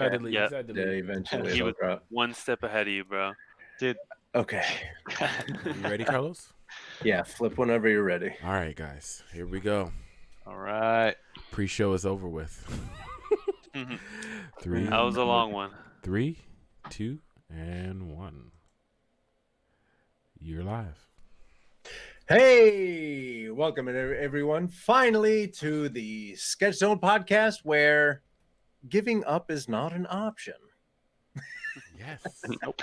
Decidedly, Yeah. decidedly. Yeah, eventually He it'll was drop. one step ahead of you, bro. Dude. Okay. You ready, Carlos? Yeah, flip whenever you're ready. All right, guys. Here we go. All right. Pre-show is over with. Three, That was a long one. 3, 2, and 1. You're live. Hey, welcome everyone. Finally to the Sketch Zone podcast where giving up is not an option. Yes. Nope.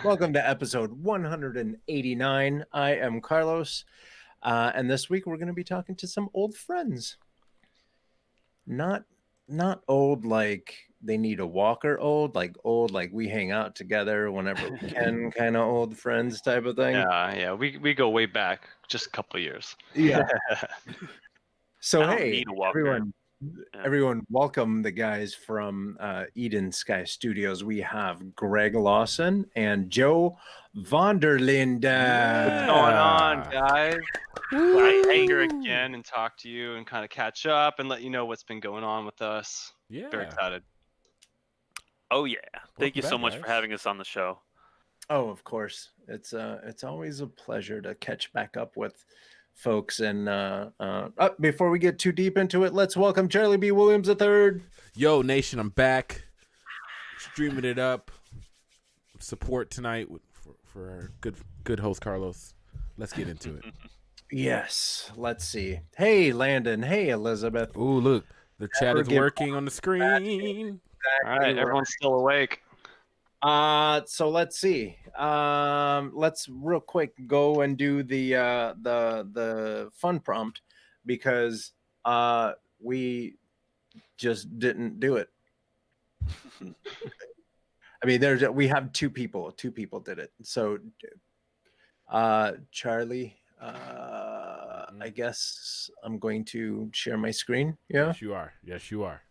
Welcome to episode 189. I am Carlos, and this week we're going to be talking to some old friends. Not old like they need a walker, old like we hang out together whenever we can, kind of old friends type of thing. Yeah. We go way back, just a couple of years. Yeah. So I don't hey, need a walker. everyone, welcome the guys from Edensky Studios. We have Greg Lawson and Joe Vonderlinde. What's going on, guys? Glad to be here again and talk to you and kind of catch up and let you know what's been going on with us. Yeah. Very excited. Oh yeah. Thank you Welcome so back, much guys. for having us on the show. Oh, of course. It's always a pleasure to catch back up with folks. And before we get too deep into it, let's welcome Charlie B. Williams III. Yo, Nation, I'm back. Streaming it up. Support tonight for our good host, Carlos. Let's get into it. Yes, let's see. Hey, Landon. Hey, Elizabeth. Ooh, look. The chat is Never give working on the screen. All right, everyone's still awake. So let's see. Let's real quick go and do the fun prompt because we just didn't do it. I mean, we have two people did it. So Charlie, I guess I'm going to share my screen. Yeah. Yes, you are.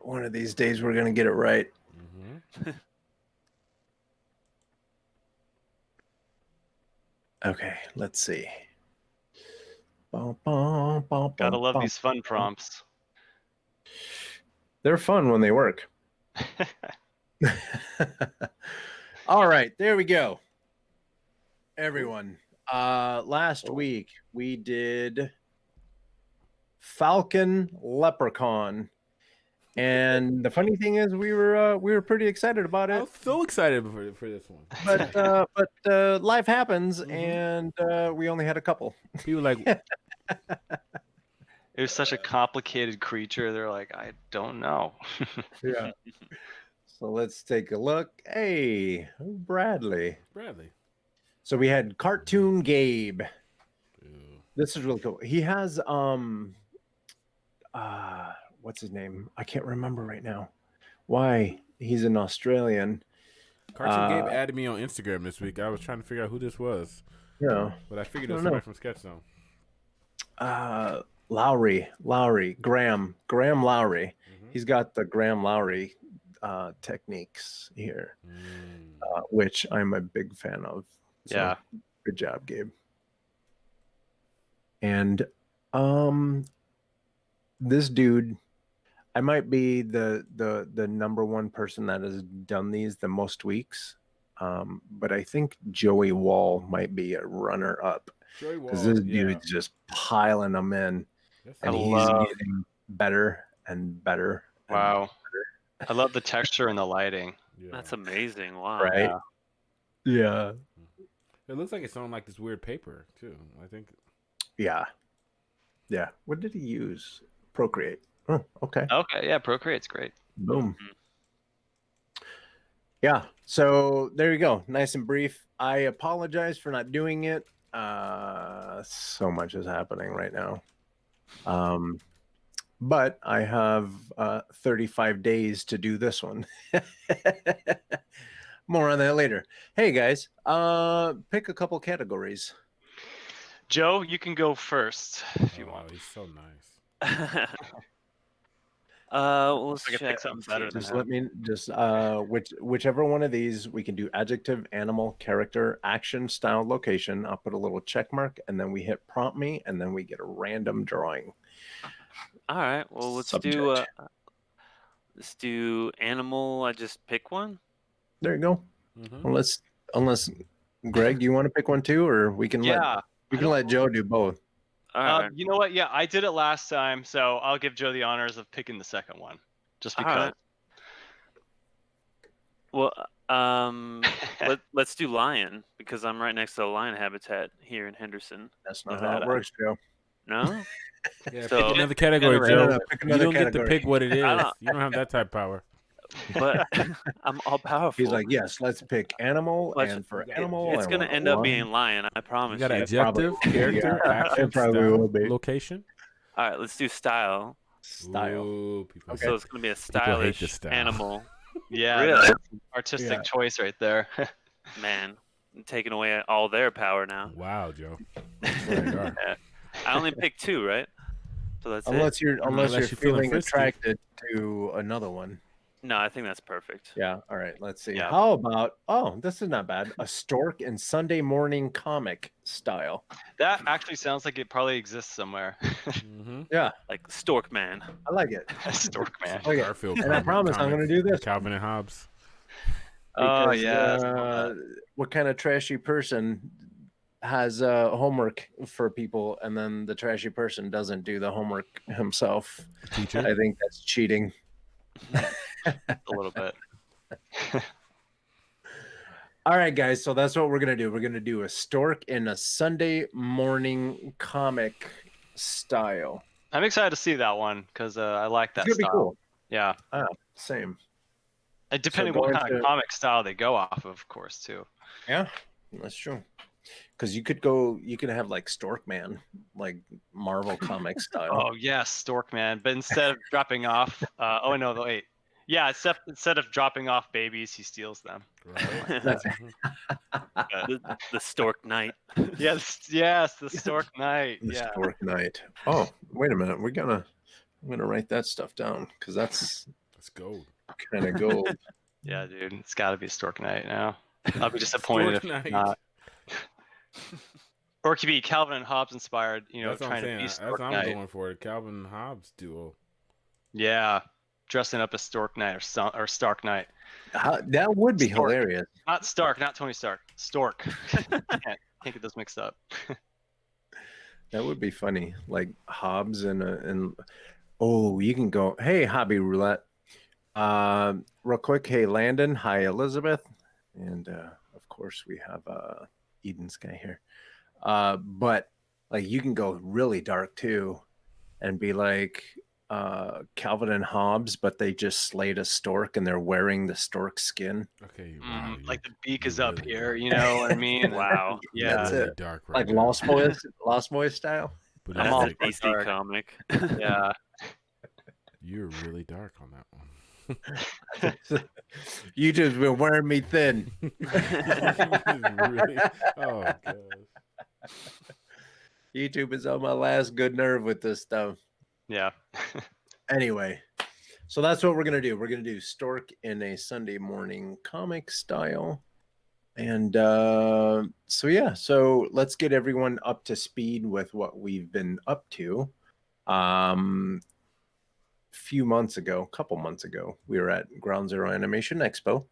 One of these days we're gonna get it right. Mm-hmm. Okay, let's see. Gotta love these fun prompts. They're fun when they work. All right, there we go. Everyone, last week we did Falcon Leprechaun. And the funny thing is, we were pretty excited about I it. was so excited for this one. But life happens, Mhm. and we only had a couple. People like, It was such a complicated creature. They're like, I don't know. Yeah. So let's take a look. Hey, Bradley. So we had Cartoon Gabe. Ew. This is really cool. He has what's his name? I can't remember right now. Why? He's an Australian. Cartoon Gabe added me on Instagram this week. I was trying to figure out who this was. Yeah. But I figured it was somebody from Sketch Zone. Lowry, Graham Lowry. Mm-hmm. He's got the Graham Lowry techniques here, which I'm a big fan of. So, Yeah. good job, Gabe. And this dude, I might be the number one person that has done these the most weeks. But I think Joey Wall might be a runner up because this dude's just piling them in, and he's getting better and better. Wow. And better. I love the texture and the lighting. Yeah. That's amazing. Wow. Right? Yeah. It looks like it's on like this weird paper too. I think. Yeah. What did he use? Procreate. Oh, okay. Okay, yeah, Procreate's great. Boom. Yeah. So there you go. Nice and brief. I apologize for not doing it. So much is happening right now. But I have 35 days to do this one. More on that later. Hey guys, pick a couple categories. Joe, you can go first if you want. He's so nice. Let's I can check. pick something better than Just let me whichever one of these we can do: adjective, animal, character, action, style, location. I'll put a little check mark, and then we hit prompt me, and then we get a random drawing. All right. Well, let's Subject. do Let's do animal. I just pick one. There you go. Mhm. Unless Greg, do you want to pick one too, or we can Yeah. let Joe do both. All right. You know what? Yeah, I did it last time, so I'll give Joe the honors of picking the second one, just All because. right. Well, let's do lion because I'm right next to the lion habitat here in Henderson. That's not how Nevada. it works, Joe. No. Yeah, So- pick another category, No, Joe. no, pick You another don't get to category. pick what it is. don't- You don't have that type of power. But I'm all powerful. He's like, yes, let's pick animal, Let's- and for it- animal, it's I gonna want end up lion. being lion. I promise You got you. adjective, probably- character, yeah, action, it probably style, will be. location. All right, let's do style. Style. Ooh, people So it's gonna be a People hate stylish this style. animal. Yeah, Really? that's artistic Yeah. choice right there. Man, I'm taking away all their power now. Wow, Joe. There you are. I only picked 2, right? So that's it. Unless you're Unless you're feeling feeling frisky. attracted to another one. No, I think that's perfect. Yeah. All right. Let's see. Yeah. How about? Oh, this is not bad. A stork and Sunday morning comic style. That actually sounds like it probably exists somewhere. Mm-hmm. Yeah, Like Stork Man. I like it. Stork man. Okay. Garfield. And I promise I'm going to do this. Calvin and Hobbes. Oh because, yeah. what kind of trashy person has homework for people, and then the trashy person doesn't do the homework himself? Teacher. I think that's cheating. A little bit. All right, guys. So that's what we're gonna do. We're gonna do a stork in a Sunday morning comic style. I'm excited to see that one because I like that It's gonna style. be cool. Yeah. Same. And depending So what going kind of to- comic style they go off of course, too. Yeah, that's true. Because you could have like Stork Man, like Marvel comic style. Oh, yes, Stork Man. But instead of dropping off, oh, no, wait. Yeah, instead of dropping off babies, he steals them. Right. That's- the Stork Night. Yes, the Stork Night. The Yeah. Stork Night. Oh, wait a minute. I'm gonna write that stuff down because that's Let's go. kind of gold. Yeah, dude. It's got to be Stork Night now. I'll be disappointed Stork if Night. not. Or it could be Calvin and Hobbes inspired, That's what I'm trying to saying. be That's Stork what I'm Night. going for. The Calvin and Hobbes duo. Yeah, dressing up as Stork Knight or Stark Knight. That would be Stork. hilarious. Not Stark, not Tony Stark. Stork. can't get those mixed up. That would be funny. Like Hobbs and oh, you can go. Hey, Hobby Roulette. Real quick. Hey, Landon. Hi, Elizabeth. And of course we have Edensky here. But like you can go really dark too, and be like Calvin and Hobbes, but they just slayed a stork and they're wearing the stork skin. Okay. Wow, Like the beak you're is up really here, dark. you know what I mean? Wow. Yeah. That's really it. dark right Like now. Lost Boys style. But I'm it's all That's like, a DC dark. comic. Yeah. you're really dark on that one. You just been wearing me thin. Really? Oh gosh. YouTube is on my last good nerve with this stuff. Yeah. Anyway, so that's what we're gonna do. We're gonna do Stork in a Sunday morning comic style. And so let's get everyone up to speed with what we've been up to. Couple months ago, we were at Ground Zero Animation Expo,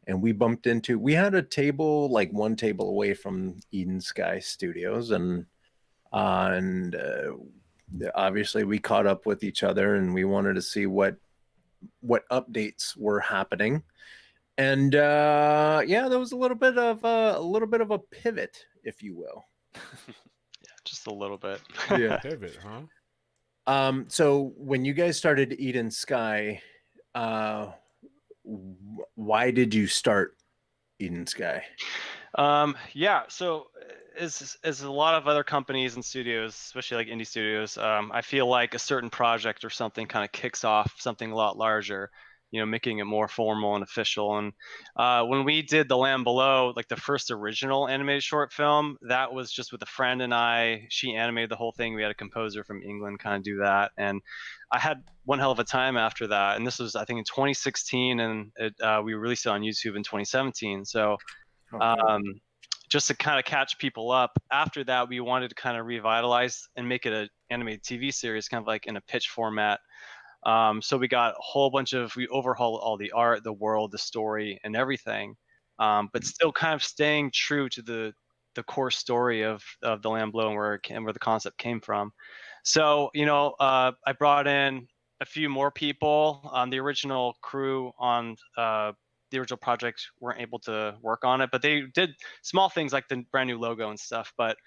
and we had a table like one table away from Edensky Studios, and obviously we caught up with each other, and we wanted to see what updates were happening. And there was a little bit of a pivot, if you will. Yeah, just a little bit. Yeah. Pivot, huh? So when you guys started Edensky, why did you start Edensky? Yeah, so as a lot of other companies and studios, especially like indie studios, I feel like a certain project or something kind of kicks off something a lot larger, making it more formal and official. And when we did The Land Below, like the first original animated short film, that was just with a friend and I. She animated the whole thing. We had a composer from England kind of do that. And I had one hell of a time after that. And this was, I think, in 2016, and we released it on YouTube in 2017. So just to kind of catch people up, after that, we wanted to kind of revitalize and make it an animated TV series, kind of like in a pitch format. So we got a whole bunch of, we overhauled all the art, the world, the story, and everything, but still kind of staying true to the core story of the Land Below and where the concept came from. So, I brought in a few more people. The original crew on the original project weren't able to work on it, but they did small things like the brand new logo and stuff. But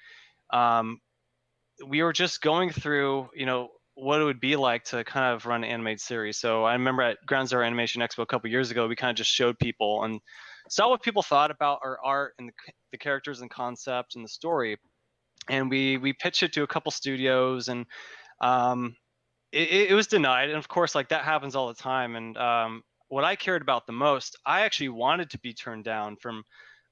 we were just going through, what it would be like to kind of run an animated series. So I remember at Ground Zero Animation Expo a couple years ago, we kind of just showed people and saw what people thought about our art and the characters and concept and the story. And we pitched it to a couple studios, and it was denied. And of course, like that happens all the time. And what I cared about the most, I actually wanted to be turned down from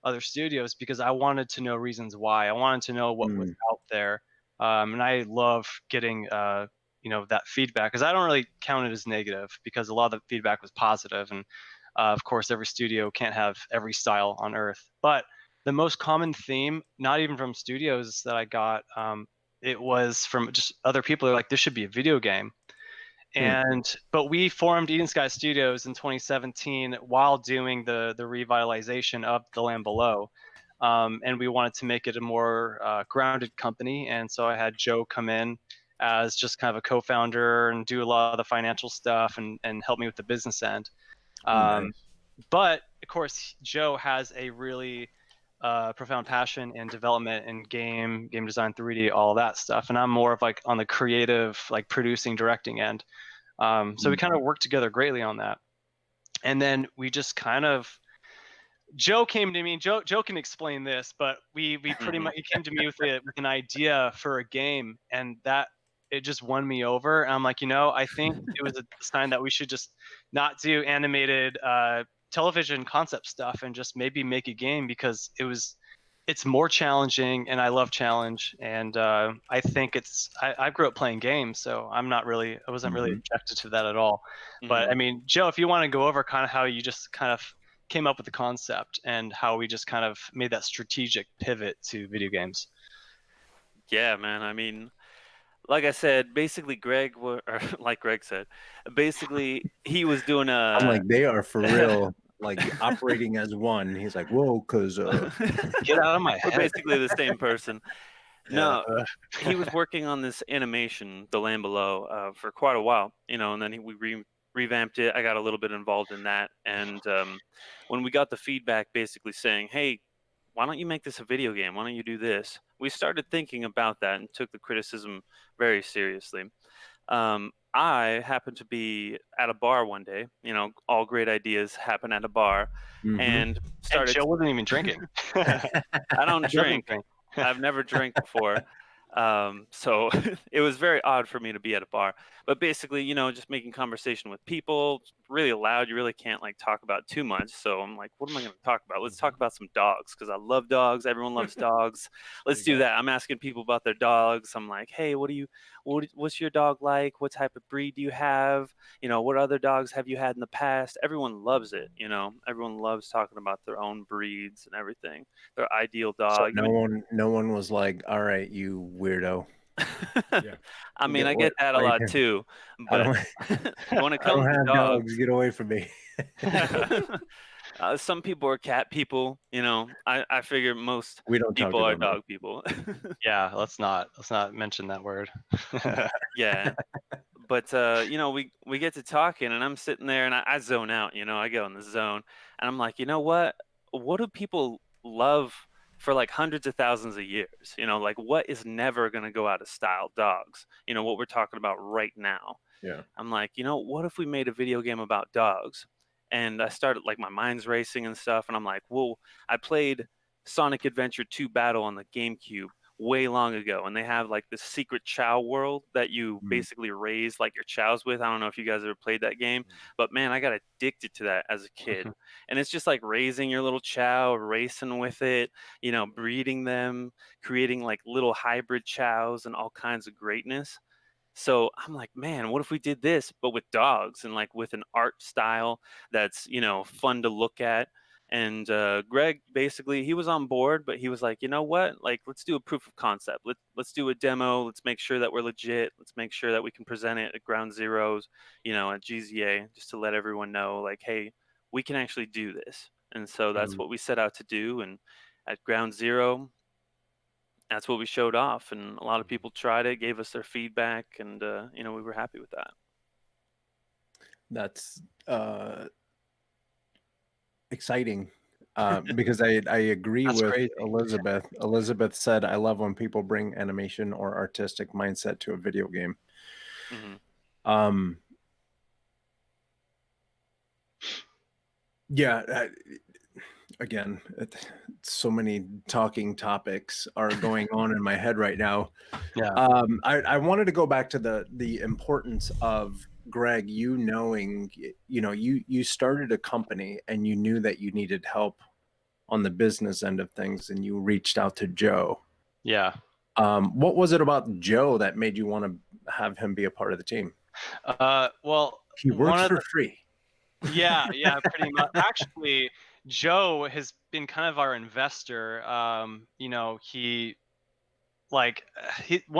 other studios because I wanted to know reasons why. I wanted to know what was out there. And I love getting that feedback, because I don't really count it as negative, because a lot of the feedback was positive. And of course, every studio can't have every style on earth. But the most common theme, not even from studios that I got, it was from just other people. They're like, this should be a video game. But we formed Edensky Studios in 2017 while doing the revitalization of The Land Below. And we wanted to make it a more grounded company. And so I had Joe come in as just kind of a co-founder and do a lot of the financial stuff and help me with the business end. Nice. But of course, Joe has a really profound passion in development and game design, 3D, all that stuff. And I'm more of like on the creative, like producing, directing end. So we kind of worked together greatly on that. And then we just kind of, Joe came to me. Joe can explain this, but we pretty much, he came to me with an idea for a game, and that it just won me over. And I'm like, I think it was a sign that we should just not do animated television concept stuff and just maybe make a game, because it's more challenging, and I love challenge. And I think I grew up playing games, so I wasn't really objected to that at all. But I mean, Joe, if you want to go over kind of how you just kind of came up with the concept and how we just kind of made that strategic pivot to video games. Yeah, man. I mean, like I said, basically or like Greg said, basically he was doing a. I'm like, they are for real, like operating as one. He's like, whoa, because get out of my We're head. basically the same person. No, he was working on this animation, The Land Below, for quite a while, and then we revamped it. I got a little bit involved in that, and when we got the feedback basically saying, hey, why don't you make this a video game? Why don't you do this? We started thinking about that and took the criticism very seriously. I happened to be at a bar one day, all great ideas happen at a bar, and started. And Joe wasn't even drinking. I don't drink. I've never drank before. So it was very odd for me to be at a bar, but basically, just making conversation with people, really loud. You really can't like talk about too much. So I'm like, what am I going to talk about? Let's talk about some dogs, because I love dogs. Everyone loves dogs. Let's do that. I'm asking people about their dogs. I'm like, hey, what's your dog like? What type of breed do you have? What other dogs have you had in the past? Everyone loves it. Everyone loves talking about their own breeds and everything, their ideal dog. So no one was like, all right, you weirdo. I mean, I get that a lot too, but when it I don't comes to have dogs, get away from me. some people are cat people. I figure most We don't talk people are about that. dog people. Yeah, let's not mention that word. Yeah, but we get to talking, and I'm sitting there, and I zone out. I go in the zone, and I'm like, what do people love for like hundreds of thousands of years? Like what is never going to go out of style? Dogs. What we're talking about right now. Yeah. I'm like, what if we made a video game about dogs? And I started, like, my mind's racing and stuff, and I'm like, well, I played Sonic Adventure 2 Battle on the GameCube way long ago, and they have like this secret chow world that you basically raise like your chows with. I don't know if you guys ever played that game, but man, I got addicted to that as a kid. And it's just like raising your little chow, racing with it, breeding them, creating like little hybrid chows and all kinds of greatness. So I'm like, man, what if we did this, but with dogs, and like with an art style that's, fun to look at? And Greg, basically, he was on board, but he was like, you know what? Like, let's do a proof of concept. Let's do a demo. Let's make sure that we're legit. Let's make sure that we can present it at Ground Zeroes, at GZA, just to let everyone know, like, hey, we can actually do this. And so that's what we set out to do. And at Ground Zero, that's what we showed off. And a lot of people tried it, gave us their feedback, and we were happy with that. That's exciting. Because I agree That's with crazy. Elizabeth. Elizabeth said, "I love when people bring animation or artistic mindset to a video game." Mm-hmm. Yeah. Again, so many talking topics are going on in my head right now. Yeah. I wanted to go back to the importance of Greg. You knowing, you started a company and you knew that you needed help on the business end of things, and you reached out to Joe. Yeah. What was it about Joe that made you want to have him be a part of the team? Well, He works for free. Yeah, pretty much. Actually, Joe has been kind of our investor. One of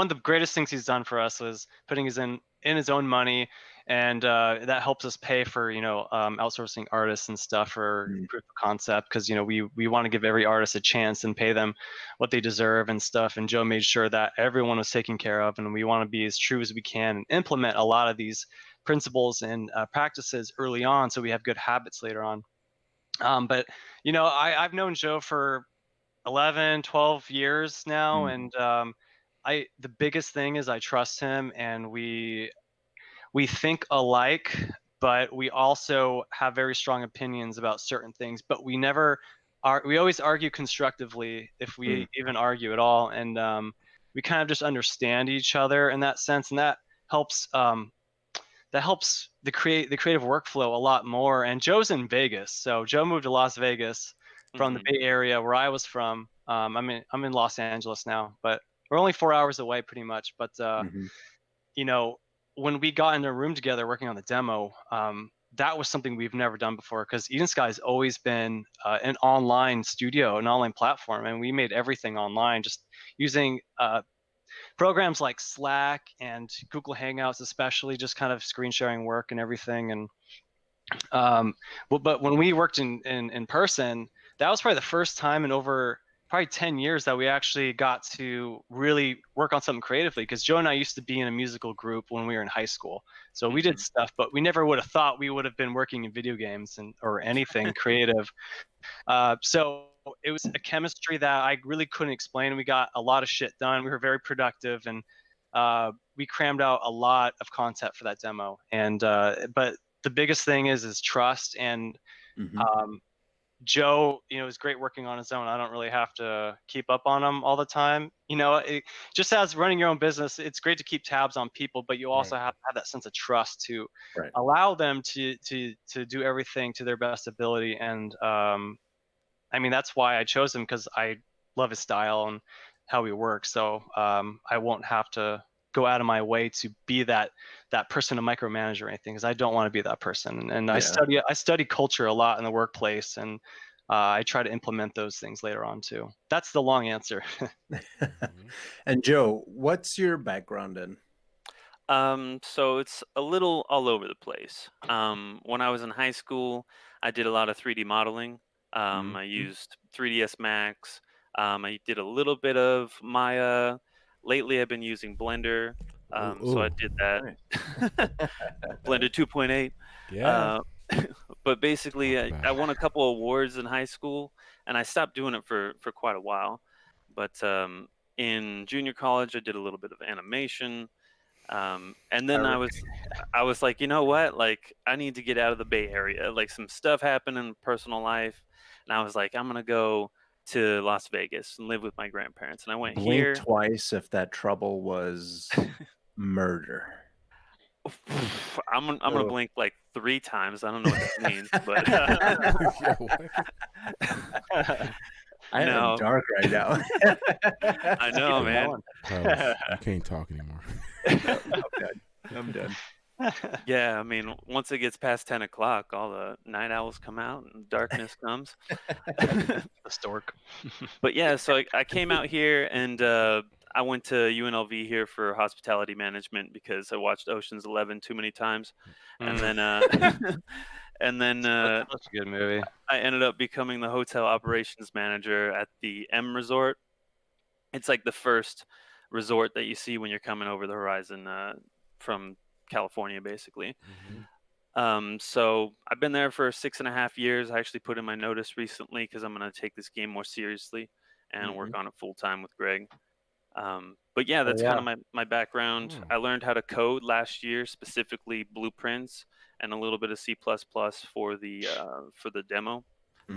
the greatest things he's done for us was putting in his own money, and that helps us pay for outsourcing artists and stuff for proof of concept, because we want to give every artist a chance and pay them what they deserve and stuff. And Joe made sure that everyone was taken care of, and we want to be as true as we can and implement a lot of these principles and practices early on, so we have good habits later on. But I've known Joe for 11, 12 years now, and the biggest thing is I trust him, and we think alike, but we also have very strong opinions about certain things, but we always argue constructively, if we even argue at all. And we kind of just understand each other in that sense, and that helps the creative workflow a lot more. And Joe's in Vegas, so Joe moved to Las Vegas from the Bay Area, where I was from. I'm in Los Angeles now, but we're only 4 hours away pretty much. But when we got in a room together working on the demo, that was something we've never done before, because Edensky has always been an online studio, an online platform, and we made everything online, just using programs like Slack and Google Hangouts, especially, just kind of screen sharing work and everything. And but when we worked in person, that was probably the first time in over probably 10 years that we actually got to really work on something creatively, because Joe and I used to be in a musical group when we were in high school. So we did stuff, but we never would have thought we would have been working in video games or anything creative. So it was a chemistry that I really couldn't explain. We got a lot of shit done. We were very productive, and we crammed out a lot of content for that demo. And but the biggest thing is trust. And Joe, is great working on his own. I don't really have to keep up on him all the time. Just as running your own business, it's great to keep tabs on people, but you also have to have that sense of trust to allow them to do everything to their best ability. And that's why I chose him, because I love his style and how he works. So I won't have to go out of my way to be that person to micromanage or anything, because I don't want to be that person. And I study culture a lot in the workplace, and I try to implement those things later on too. That's the long answer. And Joe, what's your background in? So it's a little all over the place. When I was in high school, I did a lot of 3D modeling. I used 3ds Max. I did a little bit of Maya. Lately, I've been using Blender. So I did that. Blender 2.8. Yeah. But basically, I won a couple awards in high school, and I stopped doing it for quite a while. But in junior college, I did a little bit of animation. And then I was like, you know what? Like, I need to get out of the Bay Area. Like, some stuff happened in personal life, and I was like, I'm gonna go to Las Vegas and live with my grandparents. And I went here twice if that trouble was murder. I'm gonna blink like 3 times. I don't know what that means, but I am dark right now. I know, man. Carlos, you can't talk anymore. I'm done. Yeah, I mean, once it gets past 10 o'clock, all the night owls come out and darkness comes. The stork. But yeah, so I came out here and I went to UNLV here for hospitality management because I watched Ocean's 11 too many times, and Mm. then and then That's such a good movie. I ended up becoming the hotel operations manager at the M Resort. It's like the first resort that you see when you're coming over the horizon from California, basically. So I've been there for 6.5 years. I actually put in my notice recently because I'm going to take this game more seriously and work on it full time with Greg. But yeah, that's kind of my background. I learned how to code last year, specifically blueprints and a little bit of C++ for the demo,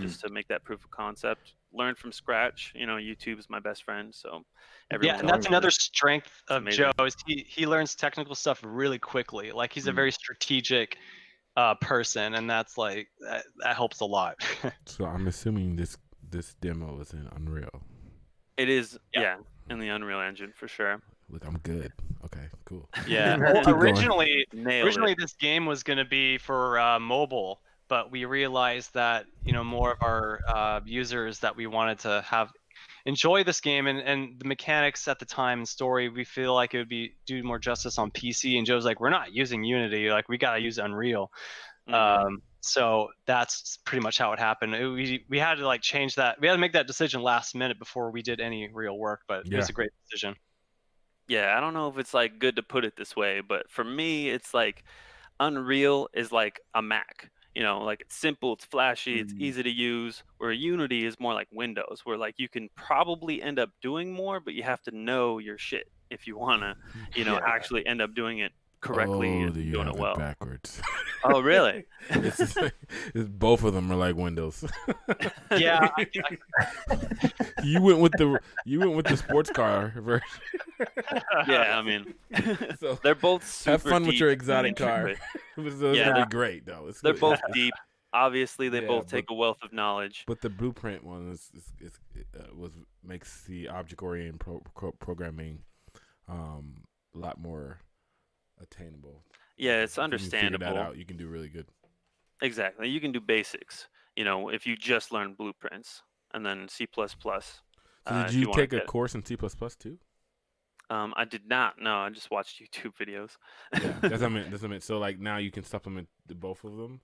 just to make that proof of concept. Learned from scratch. YouTube is my best friend, so Yeah, everyone and knows that's that. another strength It's of Joe amazing. is he learns technical stuff really quickly. Like he's a very strategic person, and that's like that helps a lot. So I'm assuming this demo is in Unreal. It is, Yeah. in the Unreal Engine for sure. Look, I'm good. Okay, cool. Yeah. Keep going. Originally this game was going to be for mobile, but we realized that more of our users that we wanted to have enjoy this game and the mechanics at the time and story, we feel like it would be do more justice on PC. And Joe's like, we're not using Unity, like we got to use Unreal. So that's pretty much how it happened. We had to like change that. We had to make that decision last minute before we did any real work, but it was a great decision. Yeah, I don't know if it's like good to put it this way, but for me, it's like Unreal is like a Mac. Like it's simple, it's flashy, it's easy to use. Where Unity is more like Windows, where like you can probably end up doing more, but you have to know your shit if you wanna, actually end up doing it correctly and you doing have it well. backwards. Oh, really? it's both of them are like Windows. Yeah. You went with the sports car version. Yeah, I mean, So they're both super have fun with deep your and exotic car. intricate. It's Yeah. gonna be great though. They're both deep. Obviously, they Yeah, both take but- a wealth of knowledge. But the blueprint one makes the object oriented programming a lot more attainable. Yeah, it's If you can figure understandable. that out, you can do really good. Exactly. You can do basics, if you just learn blueprints and then C++. So did if you wanna take a get- course in C++ too? I did not. No, I just watched YouTube videos. Yeah, that's what I meant. So like now you can supplement both of them.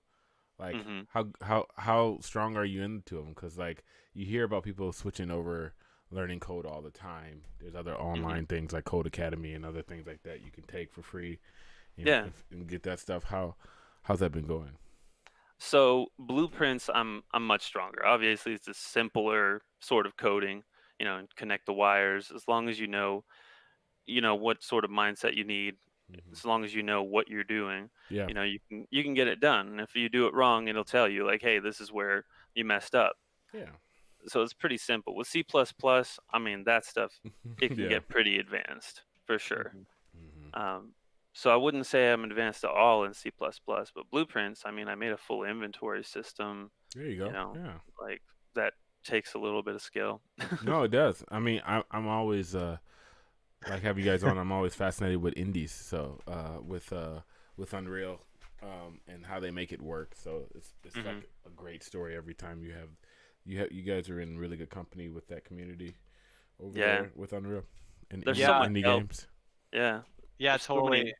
Like how strong are you into them? Because like you hear about people switching over, learning code all the time. There's other online things like Code Academy and other things like that you can take for free. And get that stuff. How's that been going? So blueprints, I'm much stronger. Obviously, it's a simpler sort of coding, and connect the wires. As long as you know what sort of mindset you need, as long as you know what you're doing, Yeah. you can get it done. And if you do it wrong, it'll tell you like, hey, this is where you messed up. Yeah. So it's pretty simple. With C++, I mean, that stuff, it can get pretty advanced for sure. So I wouldn't say I'm advanced at all in C++, but blueprints, I mean, I made a full inventory system. There you go. Yeah. Like that takes a little bit of skill. No, it does. I mean, I'm always like have you guys on. I'm always fascinated with indies. So with Unreal, and how they make it work. So it's like a great story every time you guys are in really good company with that community over there with Unreal and There's so much indie help. games. Yeah. Yeah, There's so totally. many-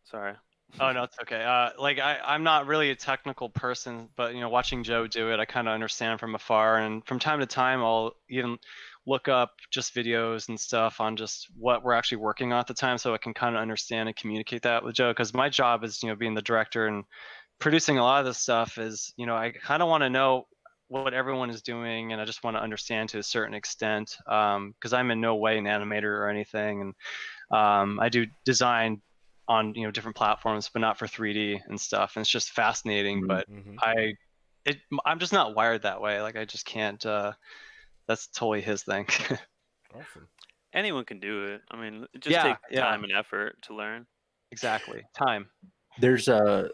Sorry. Oh no, it's okay. Like I'm not really a technical person, but watching Joe do it, I kind of understand from afar. And from time to time, I'll even look up just videos and stuff on just what we're actually working on at the time, so I can kind of understand and communicate that with Joe. Because my job is, being the director and producing a lot of this stuff. Is I kind of want to know what everyone is doing, and I just want to understand to a certain extent. Because I'm in no way an animator or anything, and I do design on different platforms, but not for 3D and stuff. And it's just fascinating. But I'm just not wired that way. Like I just can't. That's totally his thing. Awesome. Anyone can do it. I mean, it just takes time and effort to learn. Exactly, time. There's a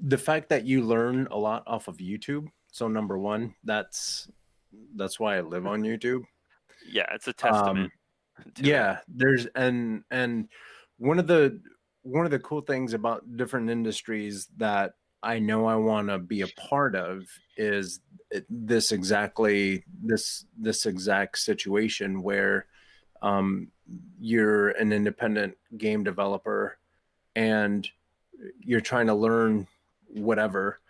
the fact that you learn a lot off of YouTube. So number one, that's why I live on YouTube. Yeah, it's a testament. Yeah, there's and one of the cool things about different industries that I know I want to be a part of is this exact situation where you're an independent game developer and you're trying to learn whatever,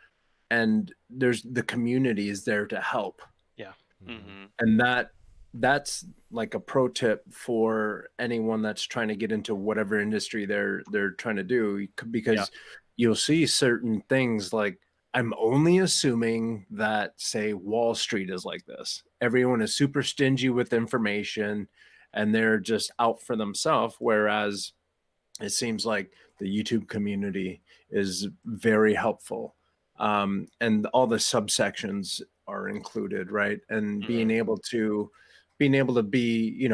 and there's the community is there to help. Yeah. Mm-hmm. And that's like a pro tip for anyone that's trying to get into whatever industry they're trying to do, because you'll see certain things like, I'm only assuming that, say, Wall Street is like this. Everyone is super stingy with information and they're just out for themselves, whereas it seems like the YouTube community is very helpful. And all the subsections are included, right? And being able to be,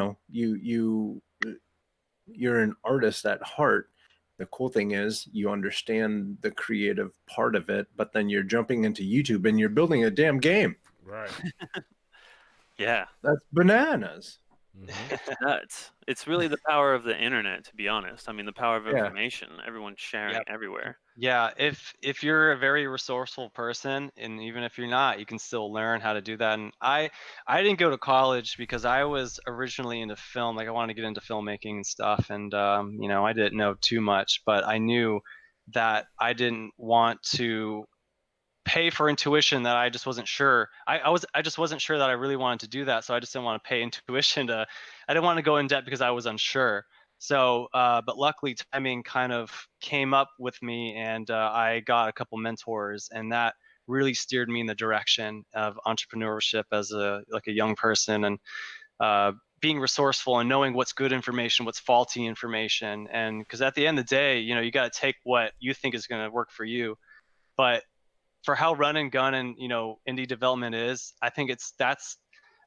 you're an artist at heart. The cool thing is you understand the creative part of it, but then you're jumping into YouTube and you're building a damn game. Right. Yeah. That's bananas. It's nuts. It's really the power of the internet, to be honest. I mean, the power of Yeah. information. Everyone's sharing everywhere. Yeah, if you're a very resourceful person, and even if you're not, you can still learn how to do that. And I didn't go to college because I was originally into film. Like I wanted to get into filmmaking and stuff, and I didn't know too much, but I knew that I didn't want to pay for intuition that I just wasn't sure. I just wasn't sure that I really wanted to do that, so I just didn't want to pay intuition to. I didn't want to go in debt because I was unsure. So, but luckily, timing kind of came up with me, and I got a couple mentors, and that really steered me in the direction of entrepreneurship as a young person, and being resourceful and knowing what's good information, what's faulty information, and because at the end of the day, you got to take what you think is going to work for you, but for how run and gun and indie development is, I think that's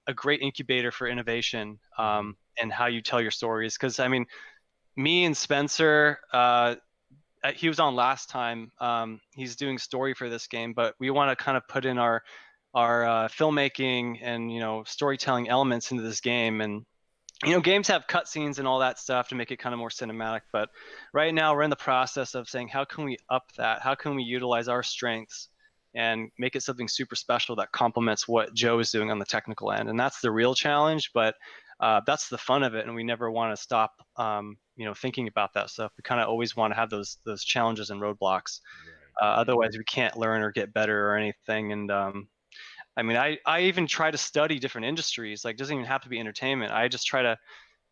a great incubator for innovation, and how you tell your stories. Because I mean, me and Spencer, he was on last time. He's doing story for this game, but we want to kind of put in our filmmaking and storytelling elements into this game. And games have cutscenes and all that stuff to make it kind of more cinematic. But right now we're in the process of saying, how can we up that? How can we utilize our strengths and make it something super special that complements what Joe is doing on the technical end? And that's the real challenge, but that's the fun of it. And we never want to stop, thinking about that stuff. We kind of always want to have those challenges and roadblocks. Right. Otherwise we can't learn or get better or anything. And I mean, I even try to study different industries. Like, it doesn't even have to be entertainment. I just try to,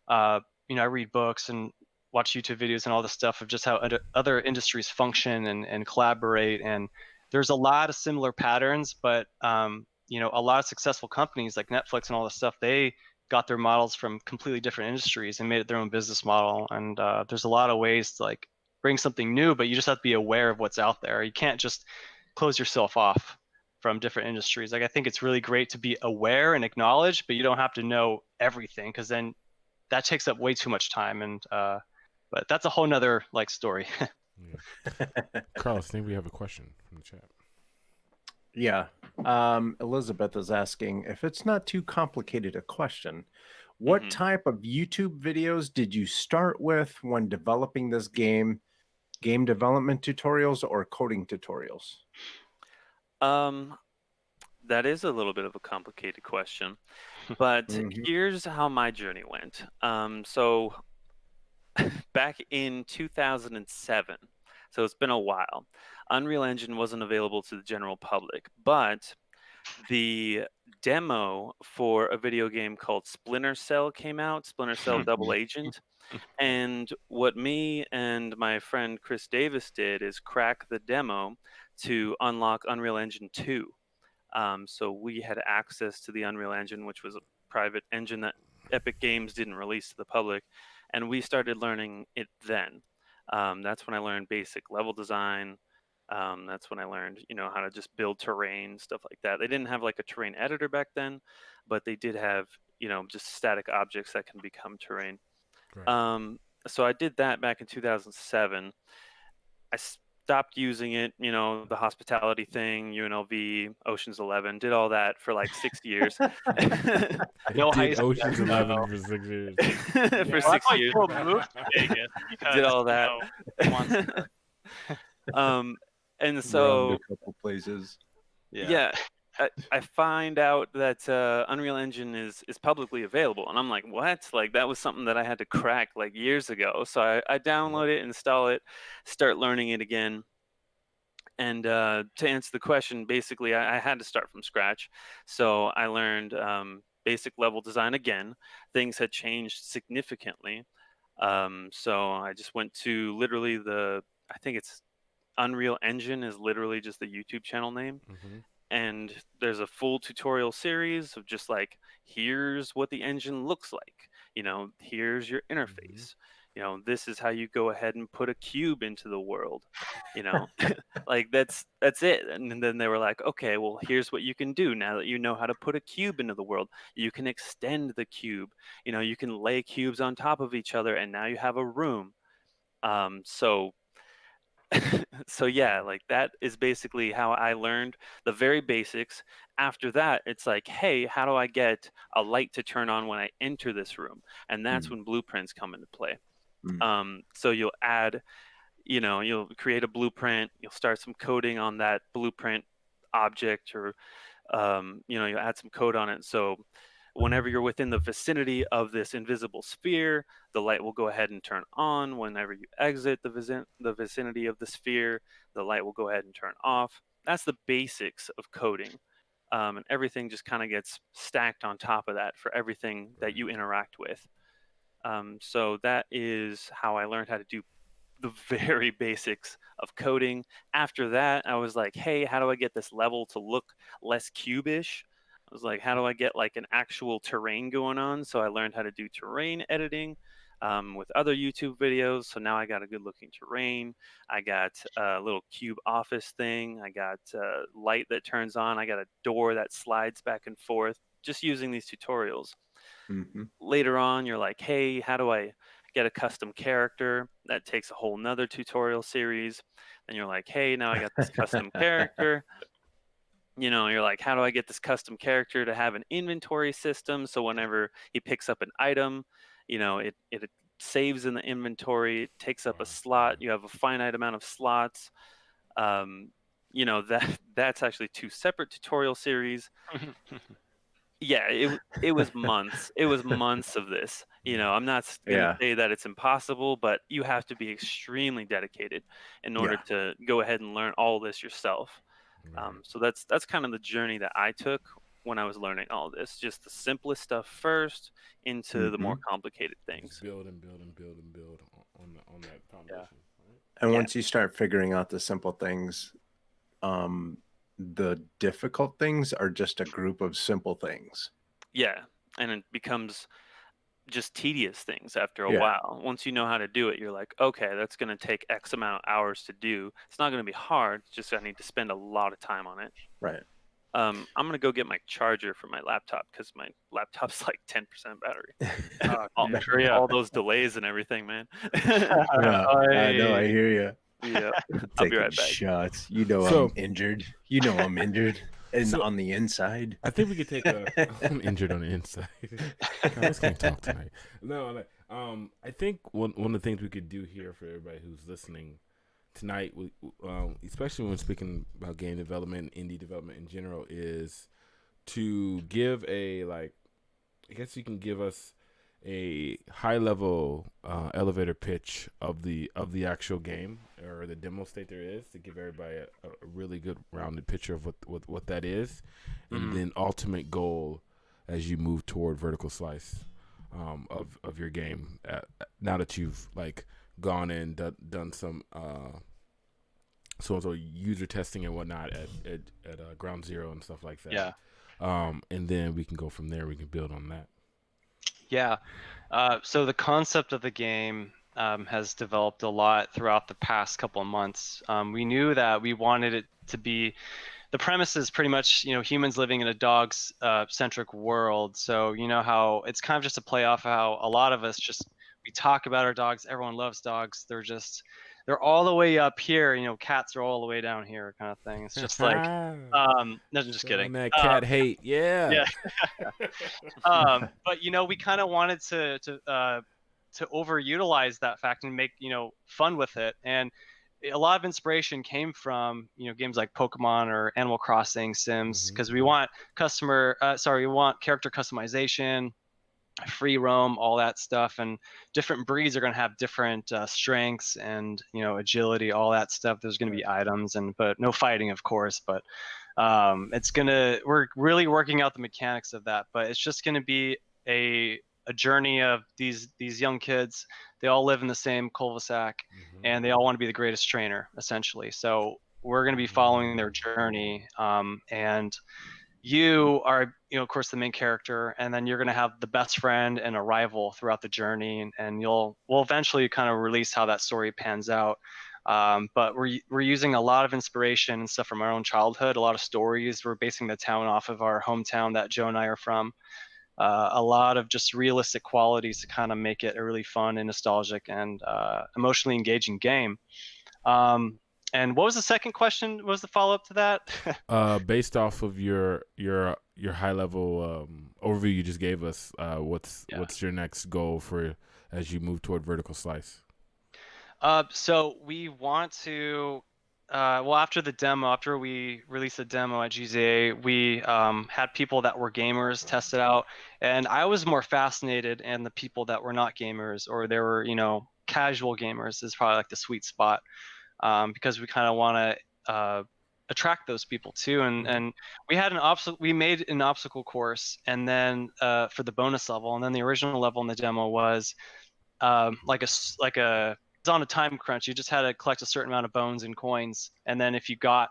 I read books and watch YouTube videos and all this stuff of just how other industries function and collaborate. And there's a lot of similar patterns, but a lot of successful companies like Netflix and all this stuff, they got their models from completely different industries and made it their own business model. And there's a lot of ways to like bring something new, but you just have to be aware of what's out there. You can't just close yourself off from different industries. Like, I think it's really great to be aware and acknowledge, but you don't have to know everything, because then that takes up way too much time. And but that's a whole nother like story. Carlos, I think we have a question from the chat. Yeah. Elizabeth is asking, if it's not too complicated a question, what type of YouTube videos did you start with when developing this game? Game development tutorials or coding tutorials? That is a little bit of a complicated question, but here's how my journey went. So back in 2007, so it's been a while, Unreal Engine wasn't available to the general public, but the demo for a video game called Splinter Cell came out, Splinter Cell Double Agent. And what me and my friend Chris Davis did is crack the demo to unlock Unreal Engine 2. So we had access to the Unreal Engine, which was a private engine that Epic Games didn't release to the public. And we started learning it then. That's when I learned basic level design. That's when I learned, how to just build terrain, stuff like that. They didn't have like a terrain editor back then, but they did have, just static objects that can become terrain. Right. So I did that back in 2007. stopped using it, the hospitality thing, UNLV, Ocean's 11, did all that for like 6 years. No high Did school. Ocean's 11 for 6 years. For Well, 6 that's why years. people moved to Vegas because, Did all that. Monster. And Robbed so, a couple places. yeah, I find out that Unreal Engine is publicly available, and I'm like, what? Like that was something that I had to crack like years ago. So I download it, install it, start learning it again. And to answer the question, basically, I had to start from scratch. So I learned basic level design again. Things had changed significantly. So I just went to literally I think it's Unreal Engine is literally just the YouTube channel name. Mm-hmm. And there's a full tutorial series of just like, here's what the engine looks like. Here's your interface. This is how you go ahead and put a cube into the world. Like that's it. And then they were like, okay, well, here's what you can do now that you know how to put a cube into the world. You can extend the cube. You can lay cubes on top of each other, and now you have a room. So so yeah, like that is basically how I learned the very basics. After that, it's like, hey, how do I get a light to turn on when I enter this room? And that's when blueprints come into play. So you'll add, you'll create a blueprint, you'll start some coding on that blueprint object, or you'll add some code on it. So whenever you're within the vicinity of this invisible sphere, the light will go ahead and turn on. Whenever you exit the vicinity of the sphere, the light will go ahead and turn off. That's the basics of coding. And everything just kind of gets stacked on top of that for everything that you interact with. So that is how I learned how to do the very basics of coding. After that, I was like, hey, how do I get this level to look less cubish? I was like, how do I get like an actual terrain going on? So I learned how to do terrain editing with other YouTube videos. So now I got a good looking terrain. I got a little cube office thing. I got light that turns on. I got a door that slides back and forth, just using these tutorials. Later on, you're like, hey, how do I get a custom character? That takes a whole nother tutorial series. And you're like, hey, now I got this custom character. You're like, how do I get this custom character to have an inventory system? So whenever he picks up an item, it saves in the inventory, it takes up a slot. You have a finite amount of slots. That's actually 2 separate tutorial series. Yeah, it was months. It was months of this. I'm not gonna say that it's impossible, but you have to be extremely dedicated in order to go ahead and learn all this yourself. So that's kind of the journey that I took when I was learning all this. Just the simplest stuff first into the more complicated things. Just build and build and build and build on that foundation. Right? And once you start figuring out the simple things, the difficult things are just a group of simple things. Yeah, and it becomes just tedious things after a while. Once you know how to do it, you're like, okay, that's going to take X amount of hours to do. It's not going to be hard. It's just I need to spend a lot of time on it. Right. I'm going to go get my charger for my laptop because my laptop's like 10% battery. All those delays and everything, man. I know, I hear you. Yeah, I'll be right back. Shots. I'm injured. I'm injured. And on the inside, I think we could take I'm injured on the inside. I just can't talk tonight. No, I think one of the things we could do here for everybody who's listening tonight, especially when speaking about game development, indie development in general, is to give I guess you can give us a high level elevator pitch of the actual game or the demo state there is, to give everybody a really good rounded picture of what that is, and then ultimate goal as you move toward vertical slice of your game now that you've gone and done some so user testing and whatnot at ground zero and stuff like that. And then we can go from there. We can build on that. Yeah. So the concept of the game has developed a lot throughout the past couple of months. We knew that we wanted it to be, the premise is pretty much, humans living in a dog's centric world. So how it's kind of just a play off of how a lot of us we talk about our dogs. Everyone loves dogs. They're they're all the way up here. Cats are all the way down here, kind of thing. It's just like, no, just kidding. That cat hate, yeah. But we kind of wanted to overutilize that fact and make fun with it, and a lot of inspiration came from games like Pokemon or Animal Crossing, Sims, because we want we want character customization, free roam, all that stuff, and different breeds are going to have different strengths and agility, all that stuff. There's going to be items, but no fighting, of course. But we're really working out the mechanics of that. But it's just going to be a journey of these young kids. They all live in the same cul-de-sac, and they all want to be the greatest trainer, essentially. So we're going to be following their journey, and you are, of course, the main character, and then you're going to have the best friend and a rival throughout the journey, and we'll eventually kind of release how that story pans out. But we're using a lot of inspiration and stuff from our own childhood, a lot of stories. We're basing the town off of our hometown that Joe and I are from. A lot of just realistic qualities to kind of make it a really fun and nostalgic and emotionally engaging game. And what was the second question? What was the follow-up to that? Based off of your high level overview you just gave us, what's your next goal for as you move toward vertical slice? So we want to, after we released the demo at GZA, we had people that were gamers test it out, and I was more fascinated, and the people that were not gamers, or they were casual gamers, is probably like the sweet spot, because we kind of want to attract those people too. And we had we made an obstacle course, and then for the bonus level, and then the original level in the demo was it's on a time crunch. You just had to collect a certain amount of bones and coins, and then if you got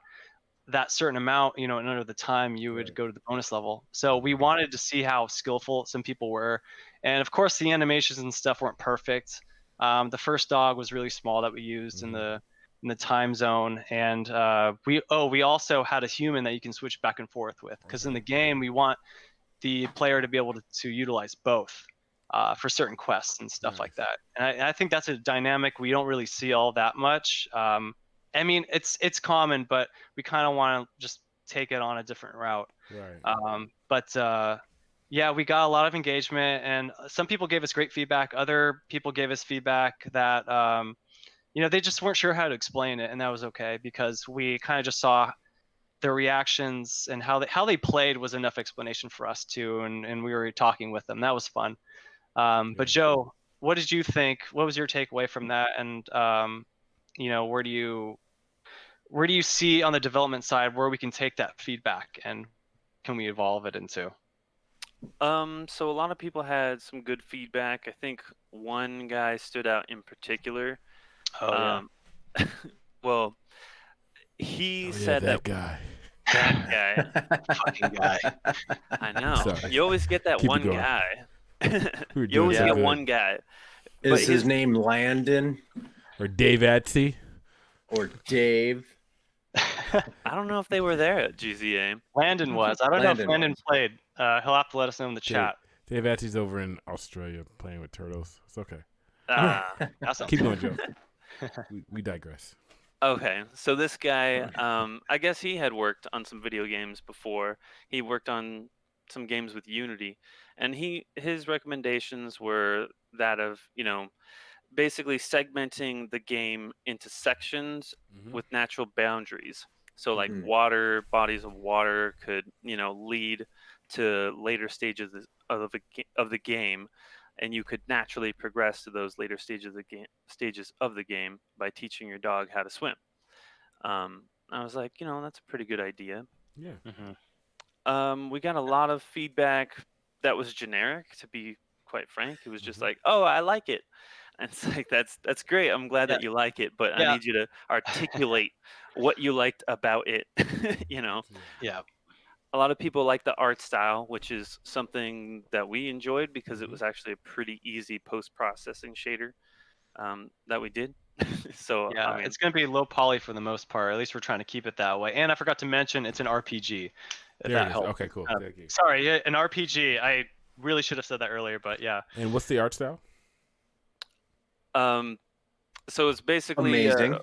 that certain amount, in under the time, you would go to the bonus level. So we wanted to see how skillful some people were, and of course the animations and stuff weren't perfect. The first dog was really small that we used in the time zone, and we also had a human that you can switch back and forth with, because in the game we want the player to be able to utilize both. For certain quests and stuff like that. And I think that's a dynamic we don't really see all that much. I mean, it's common, but we kind of want to just take it on a different route. But we got a lot of engagement, and some people gave us great feedback. Other people gave us feedback that, they just weren't sure how to explain it, and that was okay, because we kind of just saw their reactions, and how they played was enough explanation for us too, and we were talking with them. That was fun. But Joe, what did you think? What was your takeaway from that? And where do you see on the development side where we can take that feedback and can we evolve it into? So a lot of people had some good feedback. I think one guy stood out in particular. Well, he said that guy. That guy. Fucking guy. I know. Sorry. You always get that Keep one guy. You always get one guy. Is his name Landon? Or Dave Atsy? Or Dave? I don't know if they were there at GZA. Landon was. I don't know if Landon played. He'll have to let us know in the chat. Dave Atsy's over in Australia playing with turtles. It's okay. Keep going, Joe. We digress. Okay, so this guy, I guess he had worked on some video games before. He worked on some games with Unity, and his recommendations were that of basically segmenting the game into sections with natural boundaries. So like bodies of water could lead to later stages of the game, and you could naturally progress to those later stages of the game by teaching your dog how to swim. I was like, that's a pretty good idea. Yeah. We got a lot of feedback that was generic, to be quite frank. It was just like, oh, I like it. And it's like, that's great. I'm glad that you like it, but I need you to articulate what you liked about it. Yeah. A lot of people like the art style, which is something that we enjoyed because it was actually a pretty easy post-processing shader that we did. So yeah, it's going to be low poly for the most part. At least we're trying to keep it that way. And I forgot to mention, it's an RPG. If that helps. Okay, cool. Thank you. Sorry, an RPG. I really should have said that earlier, but yeah. And what's the art style? So it's basically Amazing.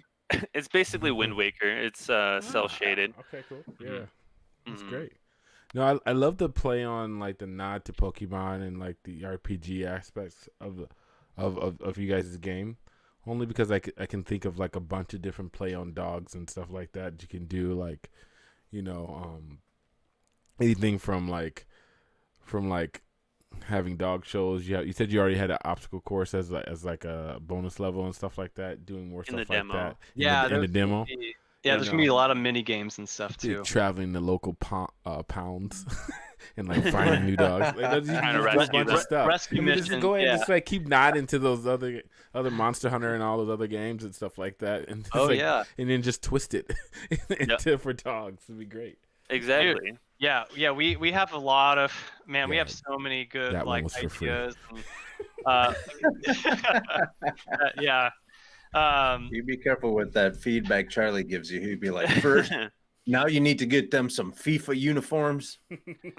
it's basically Wind Waker. It's cell shaded. Okay, cool. Yeah, that's Mhm. great. No, I love the play on like the nod to Pokemon and like the RPG aspects of you guys' game. Only because I can think of like a bunch of different play on dogs and stuff like that you can do, like, you know, anything from like having dog shows. You said you already had an obstacle course as like a bonus level and stuff like that. Doing more In the stuff like demo. that Yeah, in the demo. there's gonna be a lot of mini games and stuff too. Traveling the local pounds and like finding new dogs. Like, you Trying to can just do a rescue bunch them. of stuff. Rescue I mean, just mission, go ahead and yeah. just like keep nodding to those other Monster Hunter and all those other games and stuff like that, and just, like, and then just twist it into for dogs. It'd be great. Exactly. Dude, yeah. We have a lot of we have so many good That one like was for free. ideas. Yeah. You be careful with that feedback Charlie gives you. He'd be like, first, now you need to get them some FIFA uniforms,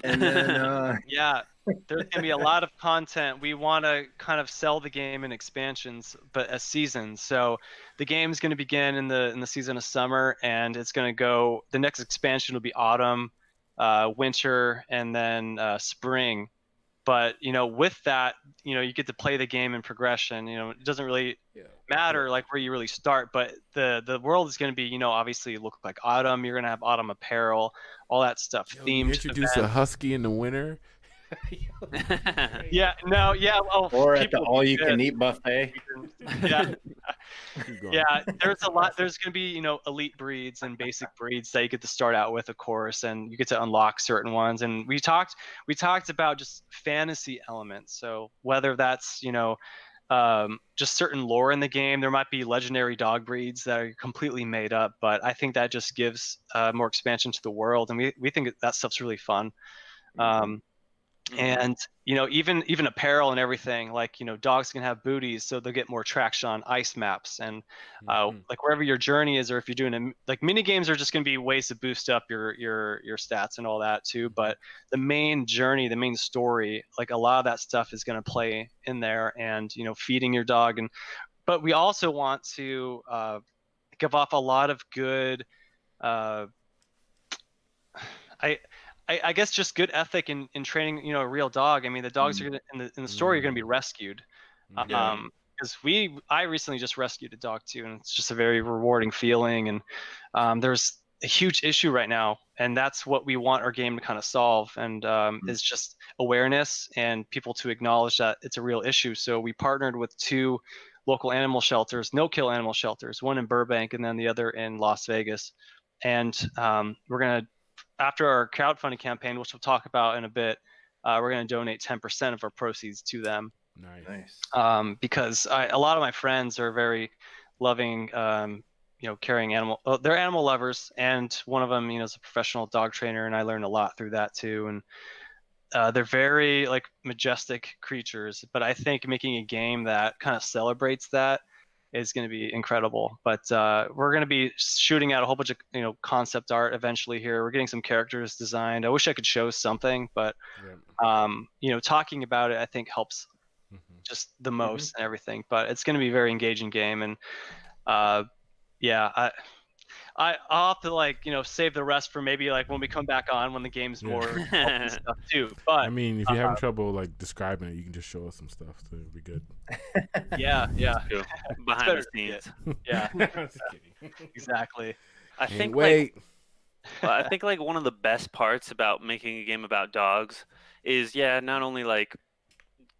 and then yeah, there's gonna be a lot of content. We want to kind of sell the game in expansions, but as seasons. So the game's going to begin in the season of summer, and it's going to go. The next expansion will be autumn, winter, and then spring. But with that, you get to play the game in progression. It doesn't really matter like where you really start, but the world is going to be, obviously look like autumn. You're going to have autumn apparel, all that stuff. Themed. Introduce a husky in the winter. Yeah. No. Yeah. Well, or at the all-you-can-eat buffet. Yeah. Yeah. There's a lot. There's going to be, elite breeds and basic breeds that you get to start out with, of course, and you get to unlock certain ones. And we talked about just fantasy elements. So whether that's, just certain lore in the game, there might be legendary dog breeds that are completely made up, but I think that just gives more expansion to the world, and we think that stuff's really fun. And even apparel and everything, like dogs can have booties, so they'll get more traction on ice maps, and like wherever your journey is, or if you're doing like mini games are just going to be ways to boost up your stats and all that too. But the main journey, the main story, like a lot of that stuff is going to play in there, and feeding your dog. But we also want to give off a lot of good I guess just good ethic in training, a real dog. I mean, the dogs are in the story are going to be rescued. Because I recently just rescued a dog too, and it's just a very rewarding feeling. And there's a huge issue right now, and that's what we want our game to kind of solve. And is just awareness and people to acknowledge that it's a real issue. So we partnered with 2 local animal shelters, no-kill animal shelters, one in Burbank and then the other in Las Vegas. And we're gonna, after our crowdfunding campaign, which we'll talk about in a bit, we're going to donate 10% of our proceeds to them. Nice. Because a lot of my friends are very loving, carrying animal. They're animal lovers, and one of them, is a professional dog trainer, and I learned a lot through that too. And they're very like majestic creatures, but I think making a game that kind of celebrates that is going to be incredible. But we're going to be shooting out a whole bunch of concept art eventually here. We're getting some characters designed. I wish I could show something, but talking about it I think helps just the most and everything. But it's going to be a very engaging game, and I'll have to save the rest for maybe like when we come back on when the game's more and stuff too. But I mean, if you're having trouble like describing it, you can just show us some stuff, so it'll be good. Yeah. Behind the scenes. Yeah. Just kidding. Exactly. I think like one of the best parts about making a game about dogs is not only like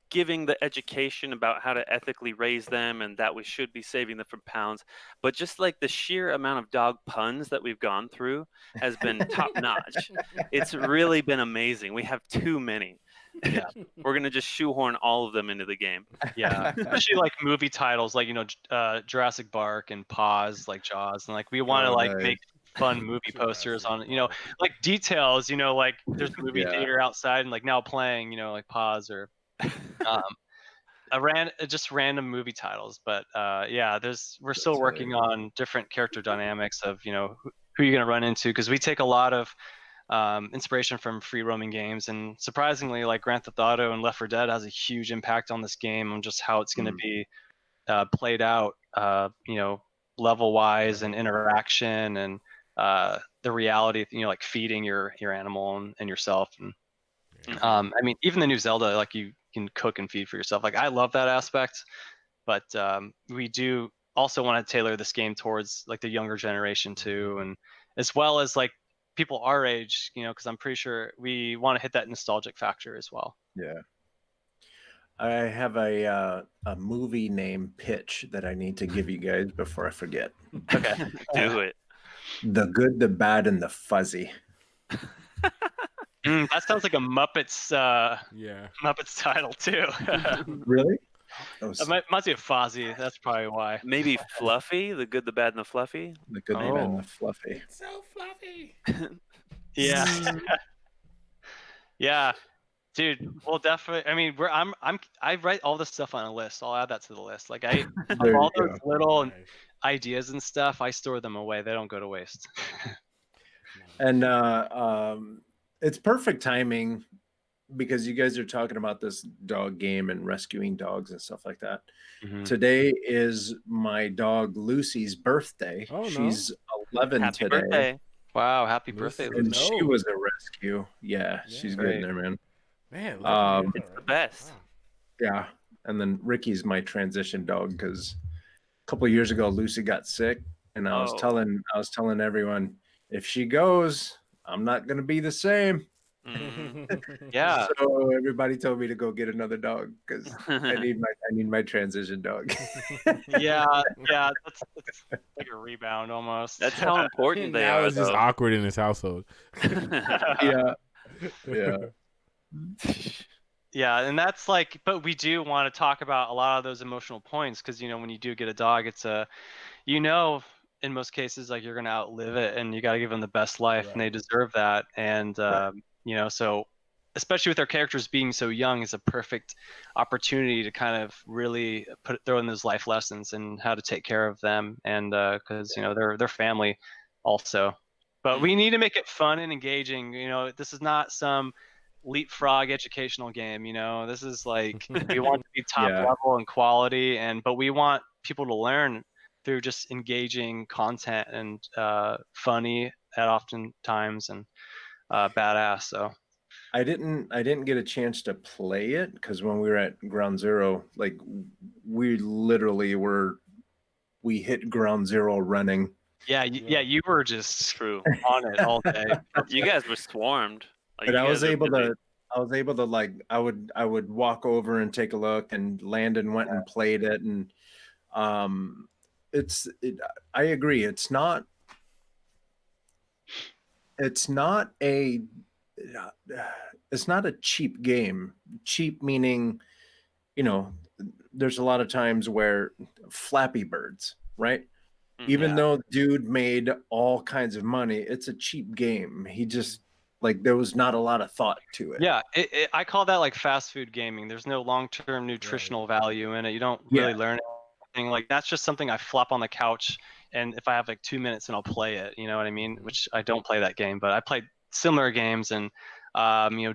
giving the education about how to ethically raise them and that we should be saving them from pounds, but just like the sheer amount of dog puns that we've gone through has been top notch. It's really been amazing. We have too many. Yeah, we're gonna just shoehorn all of them into the game. Yeah, especially like movie titles like Jurassic Park and Paws, like Jaws, and like we want to make fun movie posters on like details, like there's a movie theater outside and like now playing like Paws or just random movie titles. But we're still working on different character dynamics of who you're going to run into, because we take a lot of inspiration from free roaming games, and surprisingly like Grand Theft Auto and Left 4 Dead has a huge impact on this game on just how it's going to be played out. level wise and interaction and the reality, like feeding your animal and yourself. And I mean, even the new Zelda, like you can cook and feed for yourself. Like I love that aspect, but we do also want to tailor this game towards like the younger generation too, and as well as like people our age, because I'm pretty sure we want to hit that nostalgic factor as well. Yeah. I have a movie name pitch that I need to give you guys before I forget. Okay. Do it. The Good, the Bad, and the Fuzzy. That sounds like a Muppets Muppets title too. Really? It might be a Fozzie. That's probably why. Maybe Fluffy, the good, the bad, and the fluffy. The Good, the Bad, and the Fluffy. It's so fluffy. Yeah. Yeah. Dude, well, definitely. I mean, I write all this stuff on a list. I'll add that to the list. Like all those little ideas and stuff, I store them away. They don't go to waste. And it's perfect timing because you guys are talking about this dog game and rescuing dogs and stuff like that. Mm-hmm. Today is my dog Lucy's birthday. Oh, She's 11 Happy today. Birthday. Wow, happy birthday, Lucy. And she was a rescue. Yeah, she's good there, man. Man, it's the best. Yeah, and then Ricky's my transition dog because a couple of years ago Lucy got sick, and I was telling everyone if she goes, I'm not gonna be the same. Yeah. So everybody told me to go get another dog because I need my transition dog. Yeah. That's like a rebound almost. That's how important they now are. It's just awkward in his household. Yeah. Yeah, and that's like, but we do want to talk about a lot of those emotional points because when you do get a dog, it's in most cases like you're gonna outlive it, and you got to give them the best life, and they deserve that. And so especially with our characters being so young, it's a perfect opportunity to kind of really throw in those life lessons and how to take care of them, and because they're family also. But we need to make it fun and engaging. This is not some leapfrog educational game. This is like we want to be top level and quality, but we want people to learn through just engaging content and funny at often times and badass. So I didn't get a chance to play it because when we were at Ground Zero, like we literally we hit Ground Zero running. Yeah, you were just on it all day. You guys were swarmed. But I was able to like I would walk over and take a look, and Landon went and played it, and I agree. It's not a cheap game. Cheap meaning, there's a lot of times where Flappy Birds, right? Even though dude made all kinds of money, it's a cheap game. He just there was not a lot of thought to it. Yeah, I call that like fast food gaming. There's no long-term nutritional value in it. You don't really learn anything. Like that's just something I flop on the couch, and if I have like 2 minutes, and I'll play it. You know what I mean? Which I don't play that game, but I played similar games, and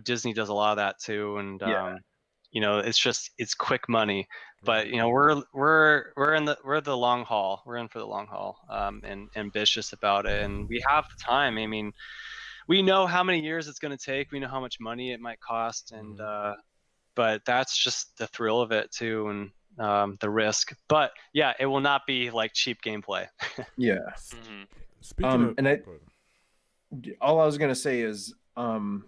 Disney does a lot of that too. And it's quick money. But we're the long haul. We're in for the long haul, and ambitious about it, and we have the time. I mean, we know how many years it's going to take. We know how much money it might cost, and but that's just the thrill of it too, and the risk. But yeah, it will not be like cheap gameplay. Yeah. Speaking of, all I was going to say is, not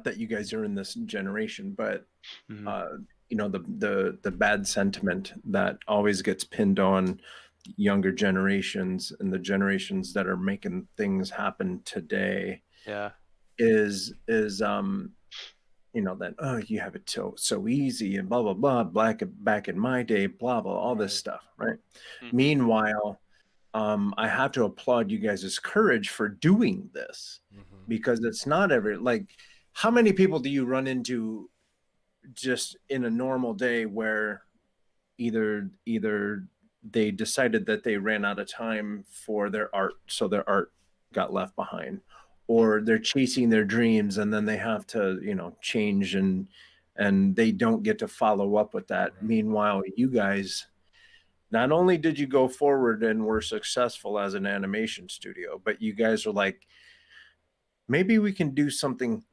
that you guys are in this generation, but the bad sentiment that always gets pinned on younger generations and the generations that are making things happen today is that you have it so easy and blah blah blah, back in my day, blah blah, all this stuff, right? Meanwhile, I have to applaud you guys' courage for doing this, because it's not how many people do you run into just in a normal day where either they decided that they ran out of time for their art, so their art got left behind, or they're chasing their dreams and then they have to change and they don't get to follow up with that. Meanwhile, you guys not only did you go forward and were successful as an animation studio, but you guys are like, maybe we can do something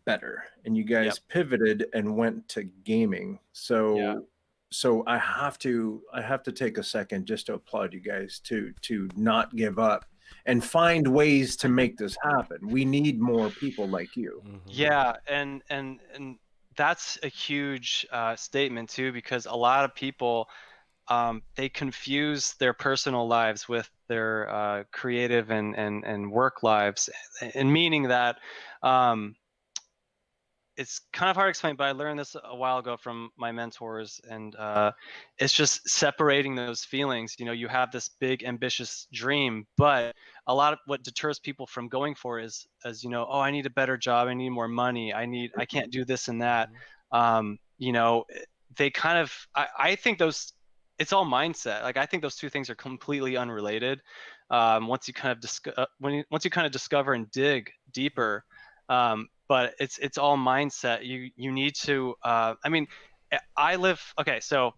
better. And you guys pivoted and went to gaming. So I have to take a second just to applaud you guys to not give up and find ways to make this happen. We need more people like you. Yeah, and that's a huge statement too, because a lot of people they confuse their personal lives with their creative and work lives, and meaning that it's kind of hard to explain, but I learned this a while ago from my mentors, and it's just separating those feelings. You know, you have this big ambitious dream, but a lot of what deters people from going for it is, as you know, oh, I need a better job, I need more money, I can't do this and that. You know, they kind of, I think those, it's all mindset. Like, I think those two things are completely unrelated. Once you kind of once you kind of discover and dig deeper. But it's all mindset. You need to. I mean, so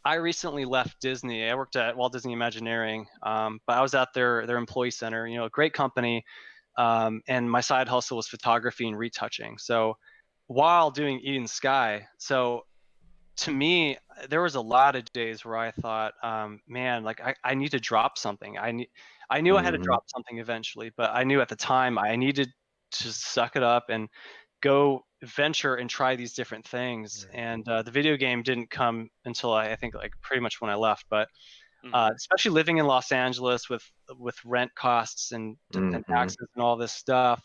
I recently left Disney. I worked at Walt Disney Imagineering, but I was at their employee center. You know, a great company, and my side hustle was photography and retouching. So while doing Eden Sky, so to me, there was a lot of days where I thought, man, like I need to drop something. I knew I had to drop something eventually, but I knew at the time I needed to suck it up and go venture and try these different things. And the video game didn't come until I think like pretty much when I left. But especially living in Los Angeles with rent costs and taxes and all this stuff,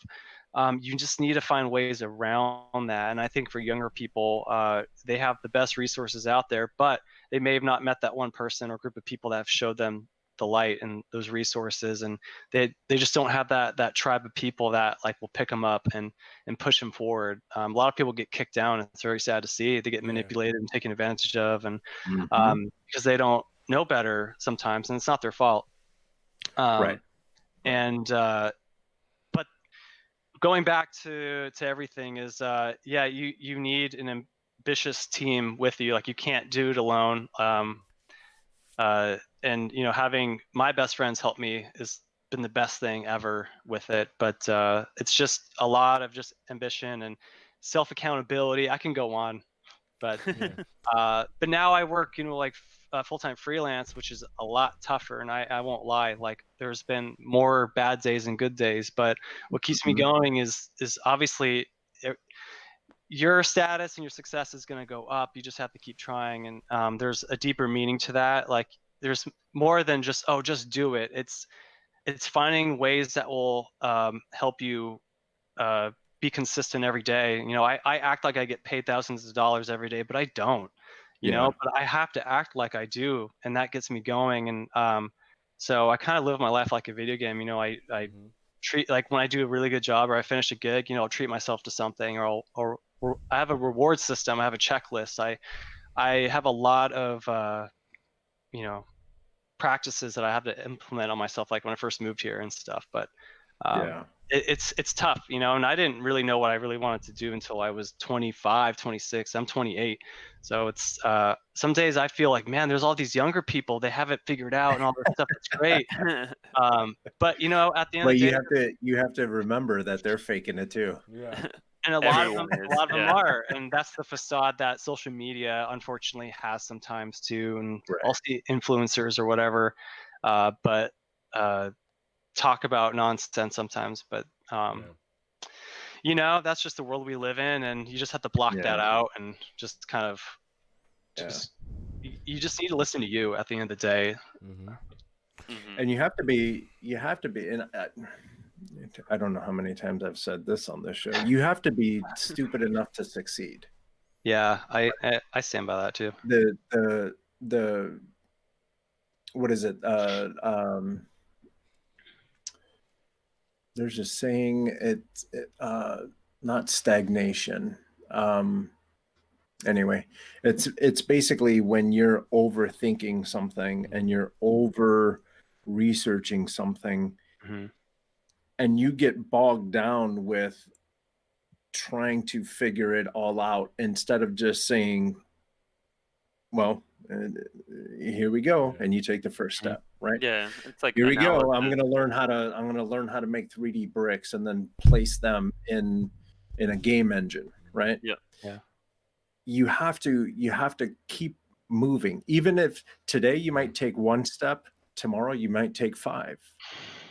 you just need to find ways around that. And I think for younger people, they have the best resources out there, but they may have not met that one person or group of people that have showed them the light and those resources, and they just don't have that tribe of people that like will pick them up and push them forward. A lot of people get kicked down, and it's very sad to see. They get manipulated and taken advantage of, and because they don't know better sometimes, and it's not their fault. Right. And but going back to everything is you need an ambitious team with you. Like, you can't do it alone. And you know, having my best friends help me has been the best thing ever with it. But it's just a lot of just ambition and self accountability. I can go on, but but now I work, you know, like full-time freelance, which is a lot tougher. And I won't lie, like there's been more bad days and good days, but what keeps me going is obviously your status and your success is going to go up. You just have to keep trying. And there's a deeper meaning to that. Like, there's more than just, oh, just do it. It's finding ways that will help you be consistent every day. You know, I act like I get paid thousands of dollars every day, but I don't, you know, but I have to act like I do. And that gets me going. And so I kind of live my life like a video game. You know, I treat, like when I do a really good job or I finish a gig, you know, I'll treat myself to something, or I have a reward system. I have a checklist. I have a lot of, you know, practices that I have to implement on myself, like when I first moved here and stuff. But it's tough, you know, and I didn't really know what I really wanted to do until I was 25, 26. I'm 28. So it's some days I feel like, man, there's all these younger people, they have it figured out and all this stuff. It's great. But you know, at the end of the day, you have to remember that they're faking it too. And a lot of them are, and that's the facade that social media unfortunately has sometimes too. And I'll see influencers or whatever, but talk about nonsense sometimes. But you know, that's just the world we live in, and you just have to block that out and just kind of you just need to listen to you at the end of the day. And you have to be, and I don't know how many times I've said this on this show. You have to be stupid enough to succeed. Yeah, I stand by that too. The what is it? There's a saying. It's not stagnation. Anyway, it's basically when you're overthinking something and you're over researching something. And you get bogged down with trying to figure it all out instead of just saying, well, Here we go, and you take the first step, right? Yeah, it's like here we go. analysis. I'm going to learn how to make 3D bricks and then place them in a game engine, right? Yeah. You have to keep moving. Even if today you might take one step, tomorrow you might take 5.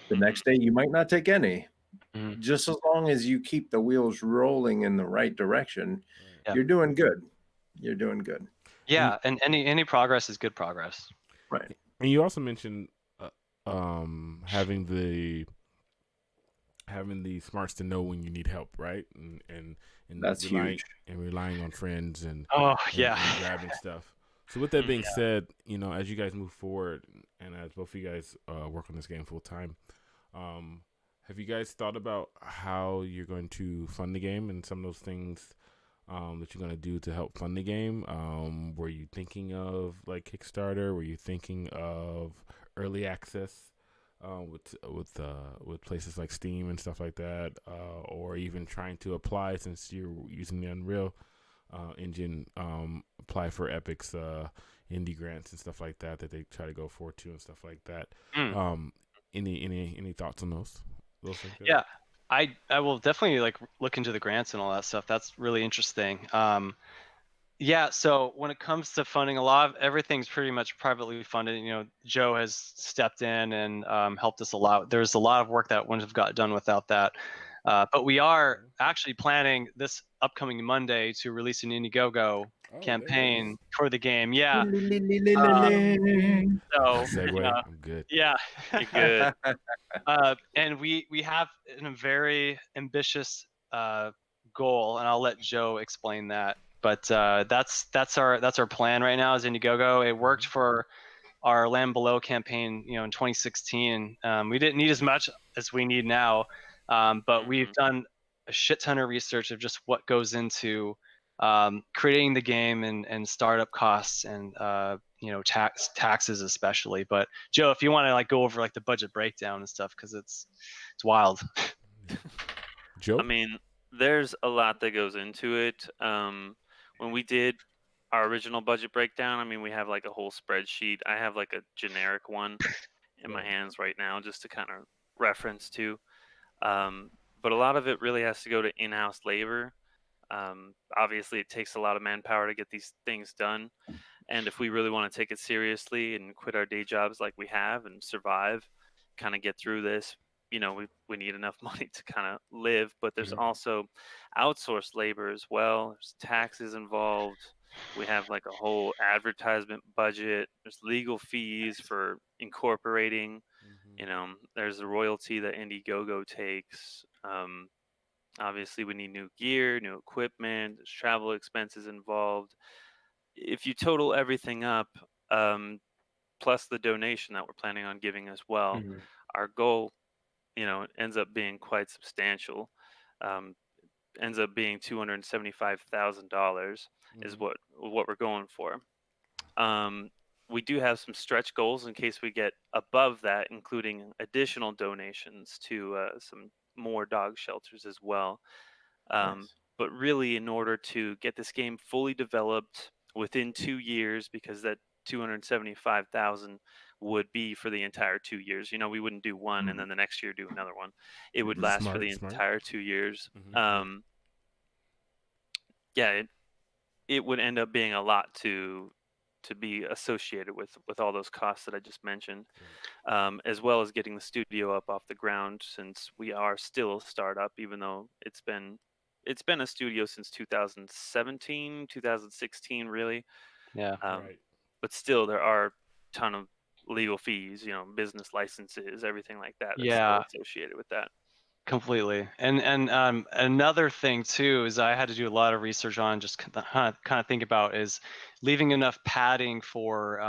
The next day you might not take any. Just as long as you keep the wheels rolling in the right direction, you're doing good. You're doing good. Yeah, and any progress is good progress. Right. And you also mentioned having the smarts to know when you need help, right? And that's huge. And relying on friends and and grabbing stuff. So with that being said, as you guys move forward and as both of you guys work on this game full time, have you guys thought about how you're going to fund the game and some of those things that you're going to do to help fund the game? Were you thinking of like Kickstarter? Were you thinking of early access with places like Steam and stuff like that, or even trying to apply, since you're using the Unreal engine, apply for Epic's indie grants and stuff like that they try to go for too and stuff like that? Any thoughts on those things? Yeah, I will definitely like look into the grants and all that stuff. That's really interesting. Yeah, so when it comes to funding, a lot of everything's pretty much privately funded. Joe has stepped in and helped us a lot. There's a lot of work that wouldn't have got done without that. But we are actually planning this upcoming Monday to release an IndieGoGo campaign for the game. Yeah. Segue. I'm good. Yeah. You're good. And we have a very ambitious goal, and I'll let Joe explain that. But that's our plan right now is IndieGoGo. It worked for our Land Below campaign, in 2016. We didn't need as much as we need now, but we've done a shit ton of research of just what goes into creating the game and startup costs and taxes especially. But Joe, if you want to like go over like the budget breakdown and stuff, because it's wild. Joe, I mean, there's a lot that goes into it. When we did our original budget breakdown, I mean, we have like a whole spreadsheet. I have like a generic one in my hands right now just to kind of reference to. But a lot of it really has to go to in-house labor. Obviously, it takes a lot of manpower to get these things done. And if we really want to take it seriously and quit our day jobs like we have and survive, kind of get through this, we need enough money to kind of live. But there's also outsourced labor as well. There's taxes involved. We have like a whole advertisement budget. There's legal fees for incorporating. There's the royalty that IndieGoGo takes. Obviously, we need new gear, new equipment. There's travel expenses involved. If you total everything up, plus the donation that we're planning on giving as well, our goal, ends up being quite substantial. Ends up being $275,000 is what we're going for. We do have some stretch goals in case we get above that, including additional donations to some more dog shelters as well. But really, in order to get this game fully developed within 2 years, because that 275,000 would be for the entire 2 years. We wouldn't do one and then the next year do another one. It would last for the entire 2 years. It would end up being a lot to be associated with all those costs that I just mentioned, as well as getting the studio up off the ground, since we are still a startup, even though it's been a studio since 2017, 2016, really. Yeah. But still, there are a ton of legal fees, business licenses, everything like that. That's still associated with that. Completely. And another thing too is I had to do a lot of research on, just kind of think about, is leaving enough padding for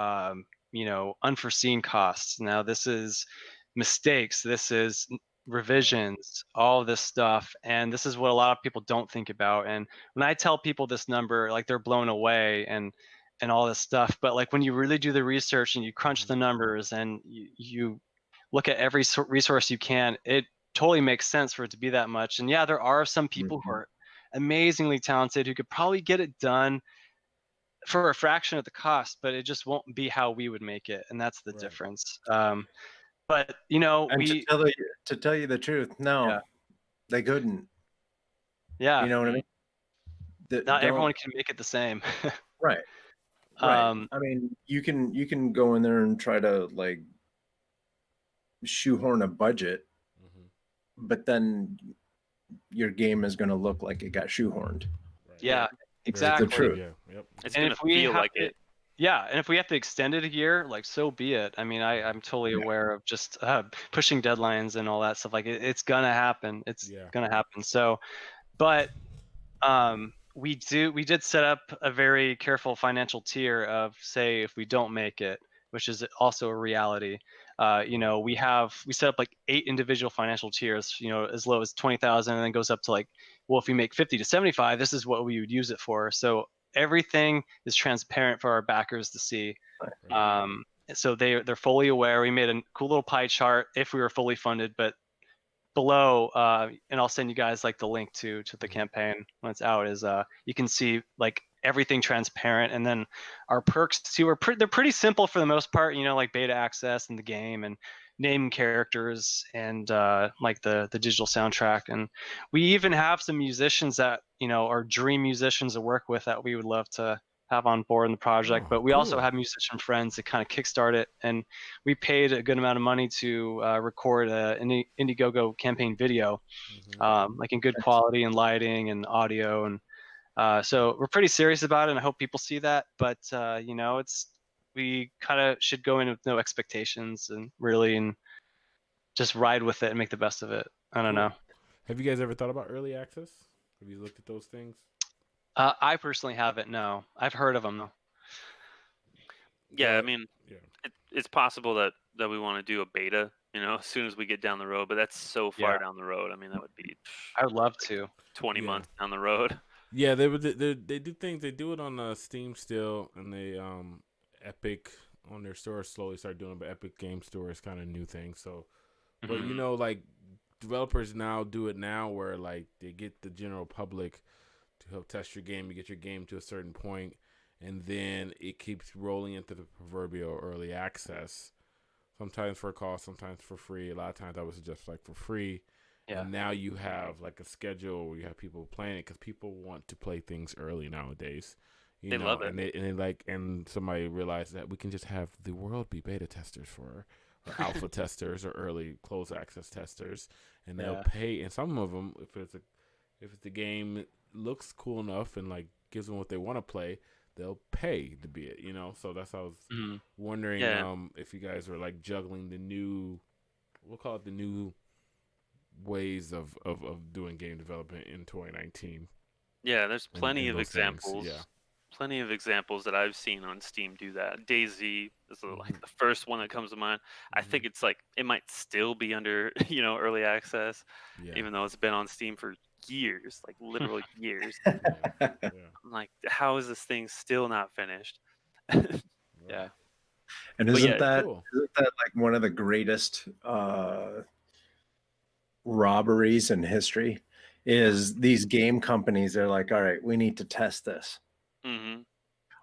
unforeseen costs. Now this is mistakes, this is revisions, all this stuff, and this is what a lot of people don't think about. And when I tell people this number, like, they're blown away and all this stuff. But like when you really do the research and you crunch the numbers and you look at every resource you can, it totally makes sense for it to be that much. And yeah, there are some people who are amazingly talented who could probably get it done for a fraction of the cost, but it just won't be how we would make it, and that's the Right. difference. But you know, And we to tell you the truth, no, Yeah. they couldn't. Yeah, You know what I mean? not everyone can make it the same. Right. Right. Um, I mean, you can go in there and try to like shoehorn a budget, but then your game is going to look like it got shoehorned. Right. yeah, That's the exactly. truth. Yeah. Yep. It's And gonna if we feel have like to, it. yeah, and if we have to extend it a year, like so be it. I mean, I'm totally aware of just pushing deadlines and all that stuff. Like it's gonna happen. It's Yeah. gonna happen. So, but we did set up a very careful financial tier of, say, if we don't make it, which is also a reality. You know, we set up like 8 individual financial tiers, you know, as low as 20,000, and then goes up to like, well, if we make 50 to 75, this is what we would use it for. So everything is transparent for our backers to see. Right. So they're fully aware. We made a cool little pie chart if we were fully funded, but below, and I'll send you guys like the link to the campaign when it's out, is you can see like everything transparent, and then our perks too they're pretty simple for the most part, you know, like beta access in the game and name characters and like the digital soundtrack. And we even have some musicians that, you know, are dream musicians to work with that we would love to have on board in the project. Oh, But we also cool. have musician friends that kind of kickstart it, and we paid a good amount of money to record an IndieGoGo campaign video, like in good quality and lighting and audio. And so we're pretty serious about it, and I hope people see that. But you know, we kind of should go in with no expectations and just ride with it and make the best of it. I don't know. Have you guys ever thought about early access? Have you looked at those things? I personally haven't. No, I've heard of them though. Yeah, I mean, it's possible that we want to do a beta, you know, as soon as we get down the road, but that's so far down the road. I mean, that would be I would love to. 20 months down the road. Yeah, they do things. They do it on Steam still, and they Epic on their store slowly start doing it, but Epic Game Store is kind of a new thing. So, but you know, like developers now do it now where like they get the general public to help test your game. You get your game to a certain point, and then it keeps rolling into the proverbial early access. Sometimes for a cost, sometimes for free. A lot of times I was just like for free. Yeah. And now you have like a schedule where you have people playing it because people want to play things early nowadays. You know, love it. And somebody realized that we can just have the world be beta testers for, or alpha testers, or early closed access testers, and they'll pay. And some of them, if the game looks cool enough and like gives them what they want to play, they'll pay to be it. You know, so that's how I was wondering if you guys were like juggling the new, we'll call it the new ways of doing game development in 2019. Yeah, there's plenty of examples. Yeah. Plenty of examples that I've seen on Steam do that. DayZ is like the first one that comes to mind. I think it's like it might still be under, you know, early access, even though it's been on Steam for years, like literally years. I'm like, how is this thing still not finished? Yeah. And isn't that like one of the greatest robberies in history? Is these game companies, they're like, all right, we need to test this.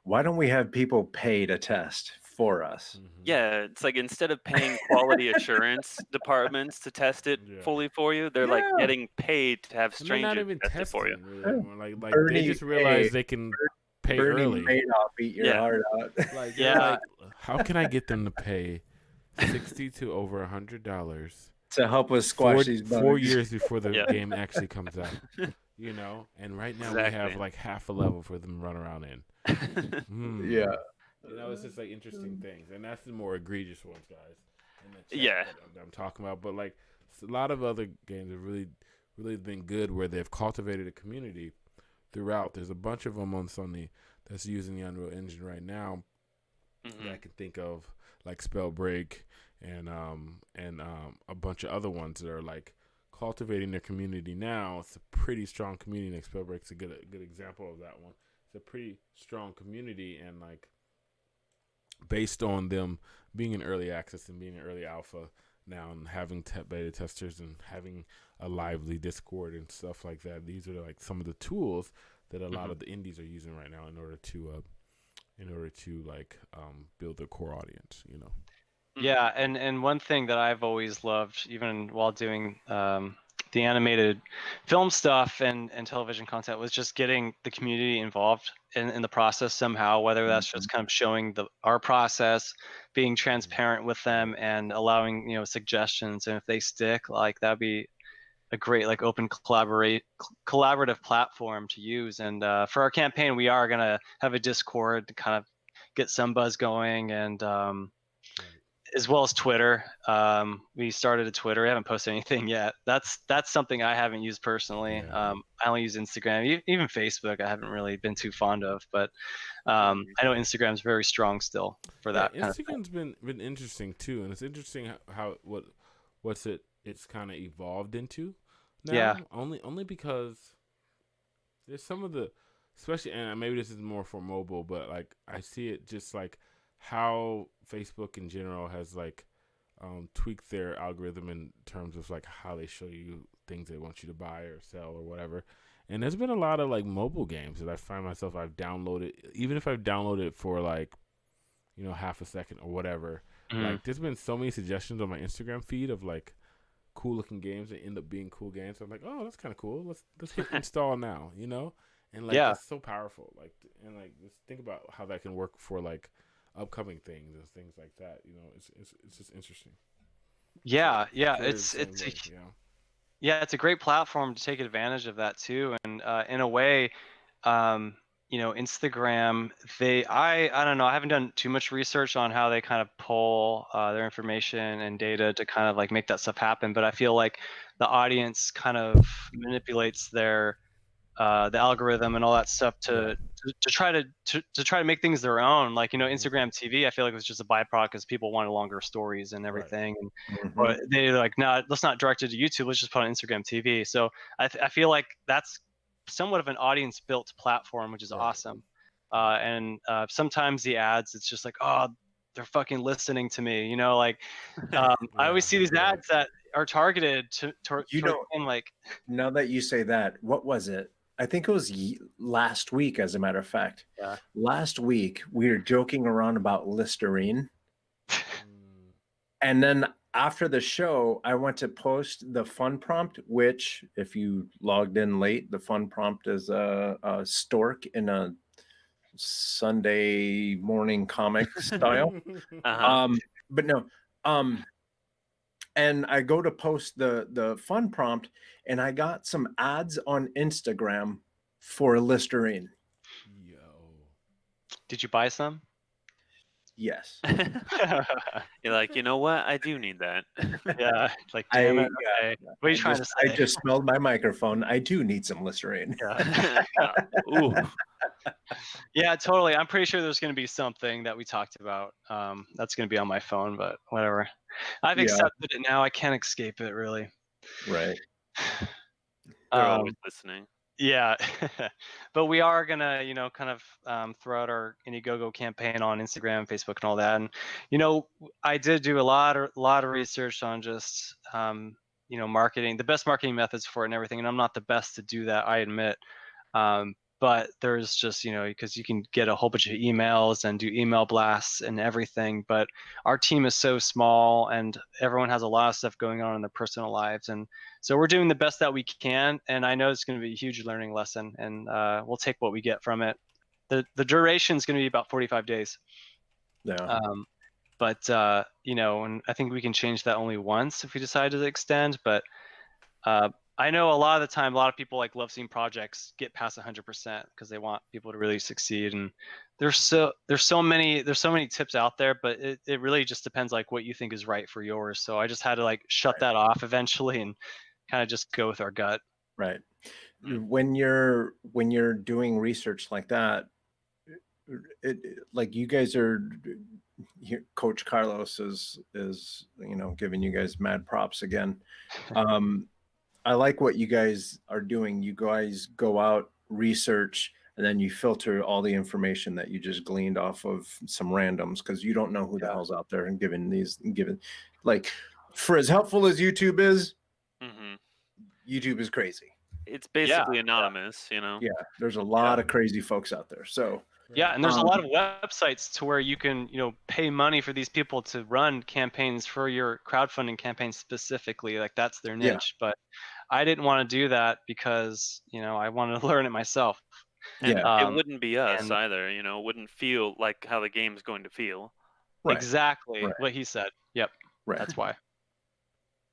Why don't we have people pay to test for us? Yeah, it's like instead of paying quality assurance departments to test it fully for you, they're like getting paid to have strangers test it for you. Really. Like they just realize they can pay early. Madoff eat your heart out. Like, like, how can I get them to pay $60 to over $100 to help us squash these bugs 4 years before the game actually comes out? You know, and right now we have like half a level for them to run around in. Yeah. You know, it's just like interesting things, and that's the more egregious ones, guys. That I'm talking about. But like a lot of other games have really been good where they've cultivated a community throughout. There's a bunch of them on Sony that's using the Unreal Engine right now that I can think of, like Spellbreak and a bunch of other ones that are like cultivating their community now. It's a pretty strong community. Like Spellbreak's a good example of that one. It's a pretty strong community, and like based on them being in early access and being in early alpha now and having beta testers and having a lively Discord and stuff like that, these are like some of the tools that a lot of the indies are using right now in order to in order to like build their core audience, you know. Yeah, and one thing that I've always loved, even while doing the animated film stuff and television content, was just getting the community involved in the process somehow, whether that's just kind of showing our process, being transparent with them, and allowing, you know, suggestions. And if they stick, like that'd be a great like open collaborative platform to use. And for our campaign, we are gonna have a Discord to kind of get some buzz going, and as well as Twitter. We started a Twitter. We haven't posted anything yet. That's something I haven't used personally. Yeah. I only use Instagram. Even Facebook, I haven't really been too fond of. But I know Instagram's very strong still for that. Yeah, Instagram's been interesting too, and it's interesting how it's kind of evolved into now. Yeah. Only because there's some of the, especially, and maybe this is more for mobile, but like I see it just like how Facebook in general has like tweaked their algorithm in terms of like how they show you things they want you to buy or sell or whatever. And there's been a lot of like mobile games that I find myself I've downloaded, even if I've downloaded it for like, you know, half a second or whatever. Like there's been so many suggestions on my Instagram feed of like cool looking games that end up being cool games. So I'm like, oh, that's kind of cool. Let's hit install now, you know? And like it's so powerful. Like, and like just think about how that can work for like upcoming things and things like that. You know, it's just interesting. Yeah, So, yeah, it's it's a great platform to take advantage of that too. And in a way, you know, Instagram, I don't know, I haven't done too much research on how they kind of pull their information and data to kind of like make that stuff happen. But I feel like the audience kind of manipulates their the algorithm and all that stuff to try to make things their own. Like, you know, Instagram TV, I feel like it was just a byproduct because people wanted longer stories and everything. And but they're like, no, let's not direct it to YouTube. Let's just put on Instagram TV. So I feel like that's somewhat of an audience built platform, which is awesome. And sometimes the ads, it's just like, oh, they're fucking listening to me, you know, like I always see these ads that are targeted to You know, like, now that you say that, what was it? I think it was last week, as a matter of fact. Yeah. Last week, we were joking around about Listerine. And then after the show, I went to post the fun prompt, which, if you logged in late, the fun prompt is a stork in a Sunday morning comic style. But no. And I go to post the fun prompt, and I got some ads on Instagram for Listerine. Yo. Did you buy some? Yes. You're like, you know what? I do need that. Yeah. Like, damn it. Okay. What are you trying to say? I just smelled my microphone. I do need some Listerine. Ooh. Yeah, totally. I'm pretty sure there's going to be something that we talked about. That's going to be on my phone, but whatever. I've accepted it now. I can't escape it, really. Right. They're always listening. Yeah. But we are going to, you know, kind of throw out our IndieGoGo campaign on Instagram, Facebook, and all that. And, you know, I did do a lot of research on just, you know, marketing, the best marketing methods for it and everything. And I'm not the best to do that, I admit. But there's just, you know, because you can get a whole bunch of emails and do email blasts and everything. But our team is so small and everyone has a lot of stuff going on in their personal lives. And so we're doing the best that we can. And I know it's going to be a huge learning lesson, and we'll take what we get from it. The duration is going to be about 45 days. Yeah. But, you know, and I think we can change that only once if we decide to extend. But I know a lot of the time, a lot of people like love seeing projects get past 100% because they want people to really succeed. And there's so many tips out there, but it really just depends like what you think is right for yours. So I just had to like shut that off eventually and kind of just go with our gut. Right. When you're doing research like that, like you guys are, Coach Carlos is, you know, giving you guys mad props again. I like what you guys are doing. You guys go out, research, and then you filter all the information that you just gleaned off of some randoms, because you don't know who the hell's out there and given like, for as helpful as YouTube is, YouTube is crazy. It's basically anonymous, you know? Yeah, there's a lot of crazy folks out there. So Yeah, and there's a lot of websites to where you can, pay money for these people to run campaigns for your crowdfunding campaign specifically. Like that's their Yeah. niche. But I didn't want to do that because, I wanted to learn it myself. And Yeah. it wouldn't be us And either, it wouldn't feel like how the game's going to feel. Right. exactly Right. what he said. Yep. Right. That's why.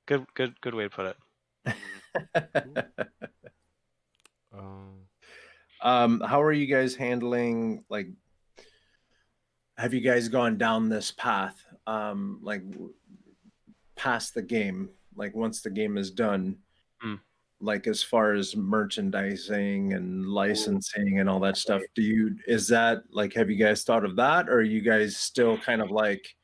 Good way to put it. How are you guys handling, like, have you guys gone down this path, like past the game, like once the game is done, like as far as merchandising and licensing and all that stuff, is that like, have you guys thought of that, or are you guys still kind of like,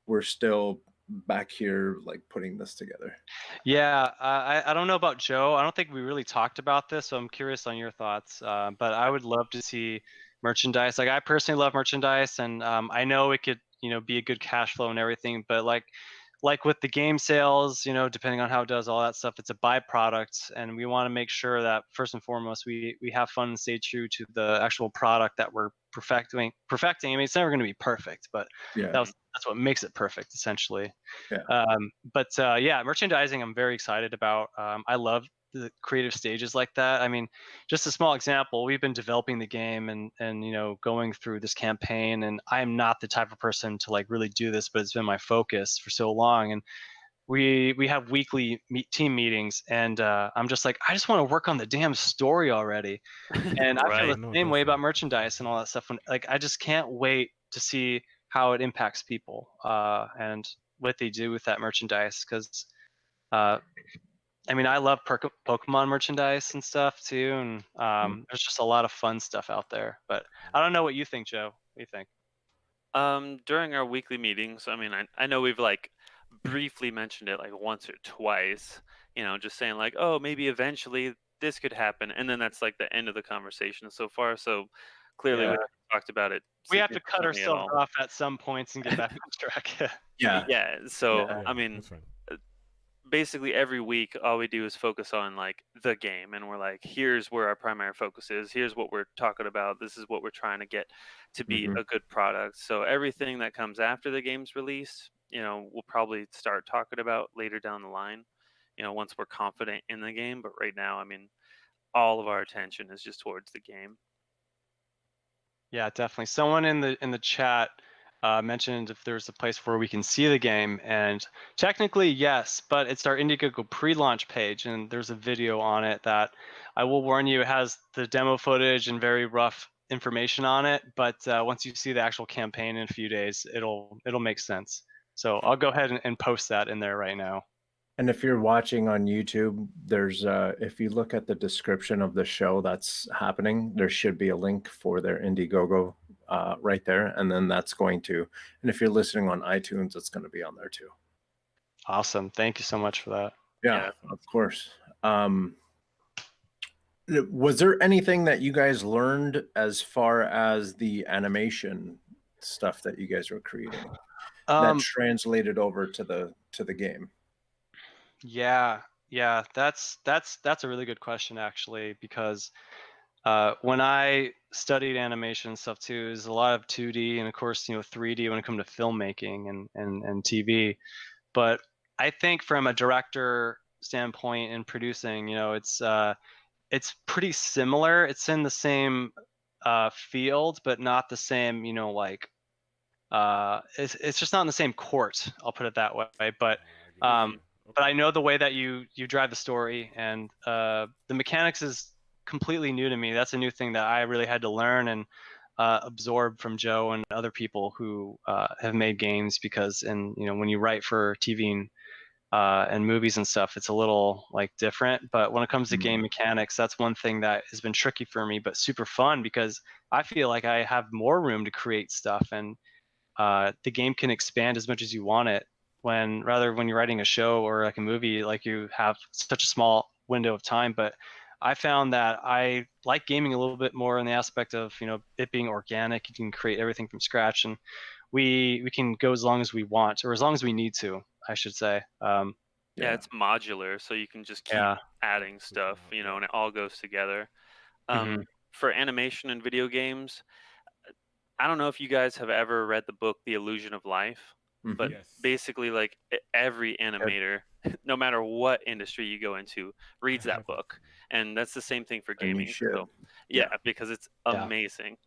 we're still back here like putting this together? Yeah, I don't know about Joe. I don't think we really talked about this, so I'm curious on your thoughts. But I would love to see merchandise. Like I personally love merchandise, and I know it could, be a good cash flow and everything. But like with the game sales, depending on how it does all that stuff, it's a byproduct, and we want to make sure that first and foremost we have fun and stay true to the actual product that we're perfecting. I mean, it's never going to be perfect, but Yeah. that's what makes it perfect, essentially. Yeah. But yeah, merchandising I'm very excited about. I love the creative stages like that. I mean, just a small example, we've been developing the game and going through this campaign, and I'm not the type of person to like really do this, but it's been my focus for so long. And we have weekly team meetings, and I'm just like, I just want to work on the damn story already. And I feel Right. the same way about merchandise and all that stuff. When like I just can't wait to see how it impacts people and what they do with that merchandise. Because I mean, I love Pokemon merchandise and stuff too, and there's just a lot of fun stuff out there. But I don't know what you think, Joe. What do you think? During our weekly meetings, I mean, I know we've like briefly mentioned it like once or twice, just saying like, oh, maybe eventually this could happen, and then that's like the end of the conversation so far. So clearly, we Yeah. haven't talked about it. We have to cut significantly at ourselves all. off at some points and get back on track. Yeah. Yeah. So Yeah. I mean, that's fine. basically every week all we do is focus on like the game, and we're like, here's where our primary focus is, here's what we're talking about, this is what we're trying to get to be a good product. So everything that comes after the game's release, we'll probably start talking about later down the line, once we're confident in the game. But right now, I mean, all of our attention is just towards the game. Yeah, definitely. Someone in the chat mentioned if there's a place where we can see the game, and technically yes, but it's our IndieGoGo pre-launch page, and there's a video on it that I will warn you, it has the demo footage and very rough information on it. But once you see the actual campaign in a few days, it'll make sense. So I'll go ahead and post that in there right now. And if you're watching on YouTube, there's if you look at the description of the show that's happening, there should be a link for their IndieGoGo right there, and then that's going to. And if you're listening on iTunes, it's going to be on there too. Awesome! Thank you so much for that. Yeah, of course. Was there anything that you guys learned as far as the animation stuff that you guys were creating that translated over to the game? Yeah, that's a really good question actually, because when I studied animation and stuff too, there's a lot of 2D and of course 3D when it comes to filmmaking and TV. But I think from a director standpoint and producing, it's pretty similar. It's in the same field, but not the same. It's just not in the same court. I'll put it that way. But I know the way that you drive the story, and the mechanics is completely new to me. That's a new thing that I really had to learn and absorb from Joe and other people who have made games. Because when you write for TV and movies and stuff, it's a little like different. But when it comes to game mechanics, that's one thing that has been tricky for me, but super fun, because I feel like I have more room to create stuff, and the game can expand as much as you want it. When you're writing a show or like a movie, like you have such a small window of time. But I found that I like gaming a little bit more in the aspect of it being organic. You can create everything from scratch, and we can go as long as we want, or as long as we need to, I should say. Yeah, it's modular, so you can just keep adding stuff, and it all goes together. For animation and video games, I don't know if you guys have ever read the book The Illusion of Life, but Yes. basically, like every animator, no matter what industry you go into, reads that book, and that's the same thing for And you gaming. should. So, yeah, because it's amazing.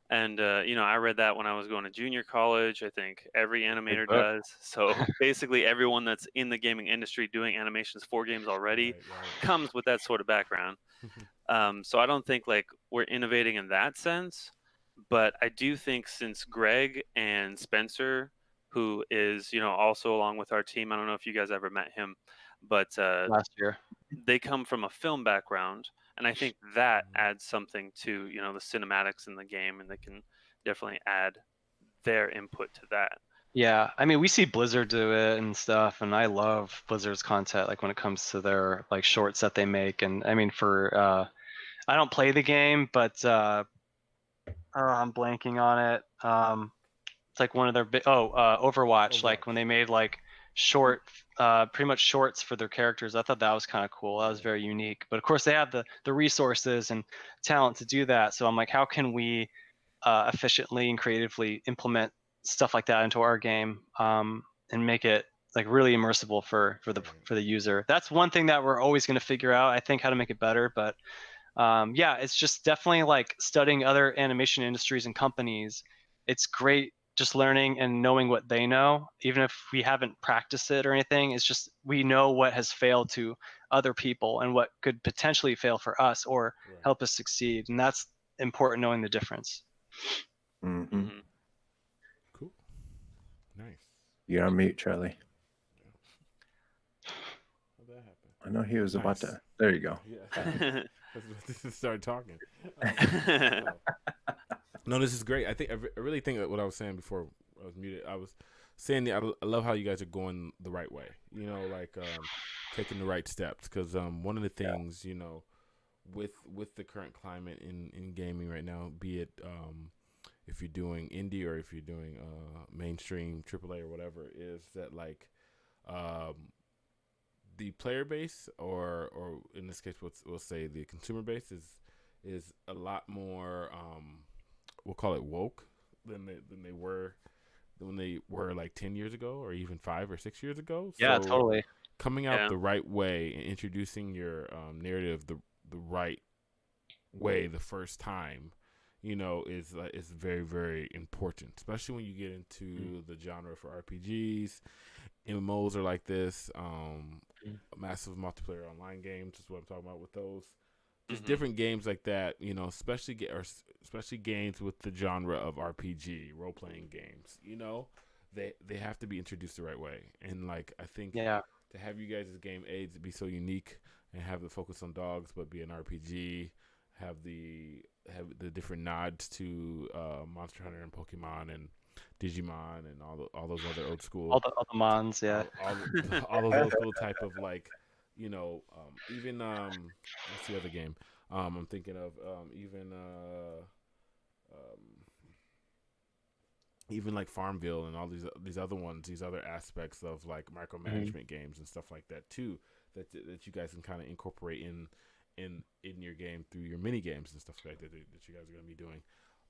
And you know, I read that when I was going to junior college. I think every animator does. So basically, everyone that's in the gaming industry doing animations for games already comes with that sort of background. So I don't think like we're innovating in that sense, but I do think since Greg and Spencer, who is, you know, also along with our team, I don't know if you guys ever met him, but last year. they come from a film background, and I think that adds something to, you know, the cinematics in the game, and they can definitely add their input to that. Yeah, I mean, we see Blizzard do it and stuff, and I love Blizzard's content, like when it comes to their like shorts that they make. And I mean, for I don't play the game, but I'm blanking on it. It's like one of their Overwatch, like when they made like short, pretty much shorts for their characters. I thought that was kind of cool. That was very unique. But of course, they have the resources and talent to do that. So I'm like, how can we efficiently and creatively implement stuff like that into our game, and make it like really immersive for the user? That's one thing that we're always going to figure out, I think, how to make it better. But yeah, it's just definitely like studying other animation industries and companies. It's great just learning and knowing what they know, even if we haven't practiced it or anything. It's just we know what has failed to other people and what could potentially fail for us or help us succeed. And that's important, knowing the difference. Cool. Nice. You're on mute, Charlie. How'd that happen? I know he was about to. There you go. Yeah. Let's start talking. No, this is great. I really think that what I was saying before I was muted, I was saying that I love how you guys are going the right way. You know, like taking the right steps. Because one of the things, you know, with the current climate in gaming right now, be it if you're doing indie or if you're doing mainstream AAA or whatever, is that like the player base or in this case we'll say the consumer base is a lot more we'll call it woke than they were when they were like 10 years ago or even 5 or 6 years ago. Yeah, so totally. Coming out the right way and introducing your narrative the right way the first time, you know, is very, very important, especially when you get into the genre for RPGs. MMOs are like this. Massive multiplayer online games is what I'm talking about with those. Just different games like that, you know, especially games with the genre of RPG, role playing games. You know, they have to be introduced the right way. And like I think to have you guys' game aids be so unique and have the focus on dogs, but be an RPG, have the different nods to Monster Hunter and Pokemon and Digimon and all those other old school all the mons, all those old school type of like, you know, even what's the other game I'm thinking of, even like Farmville and all these other ones, these other aspects of like micromanagement games and stuff like that too, that you guys can kind of incorporate in your game through your mini games and stuff like that you guys are going to be doing.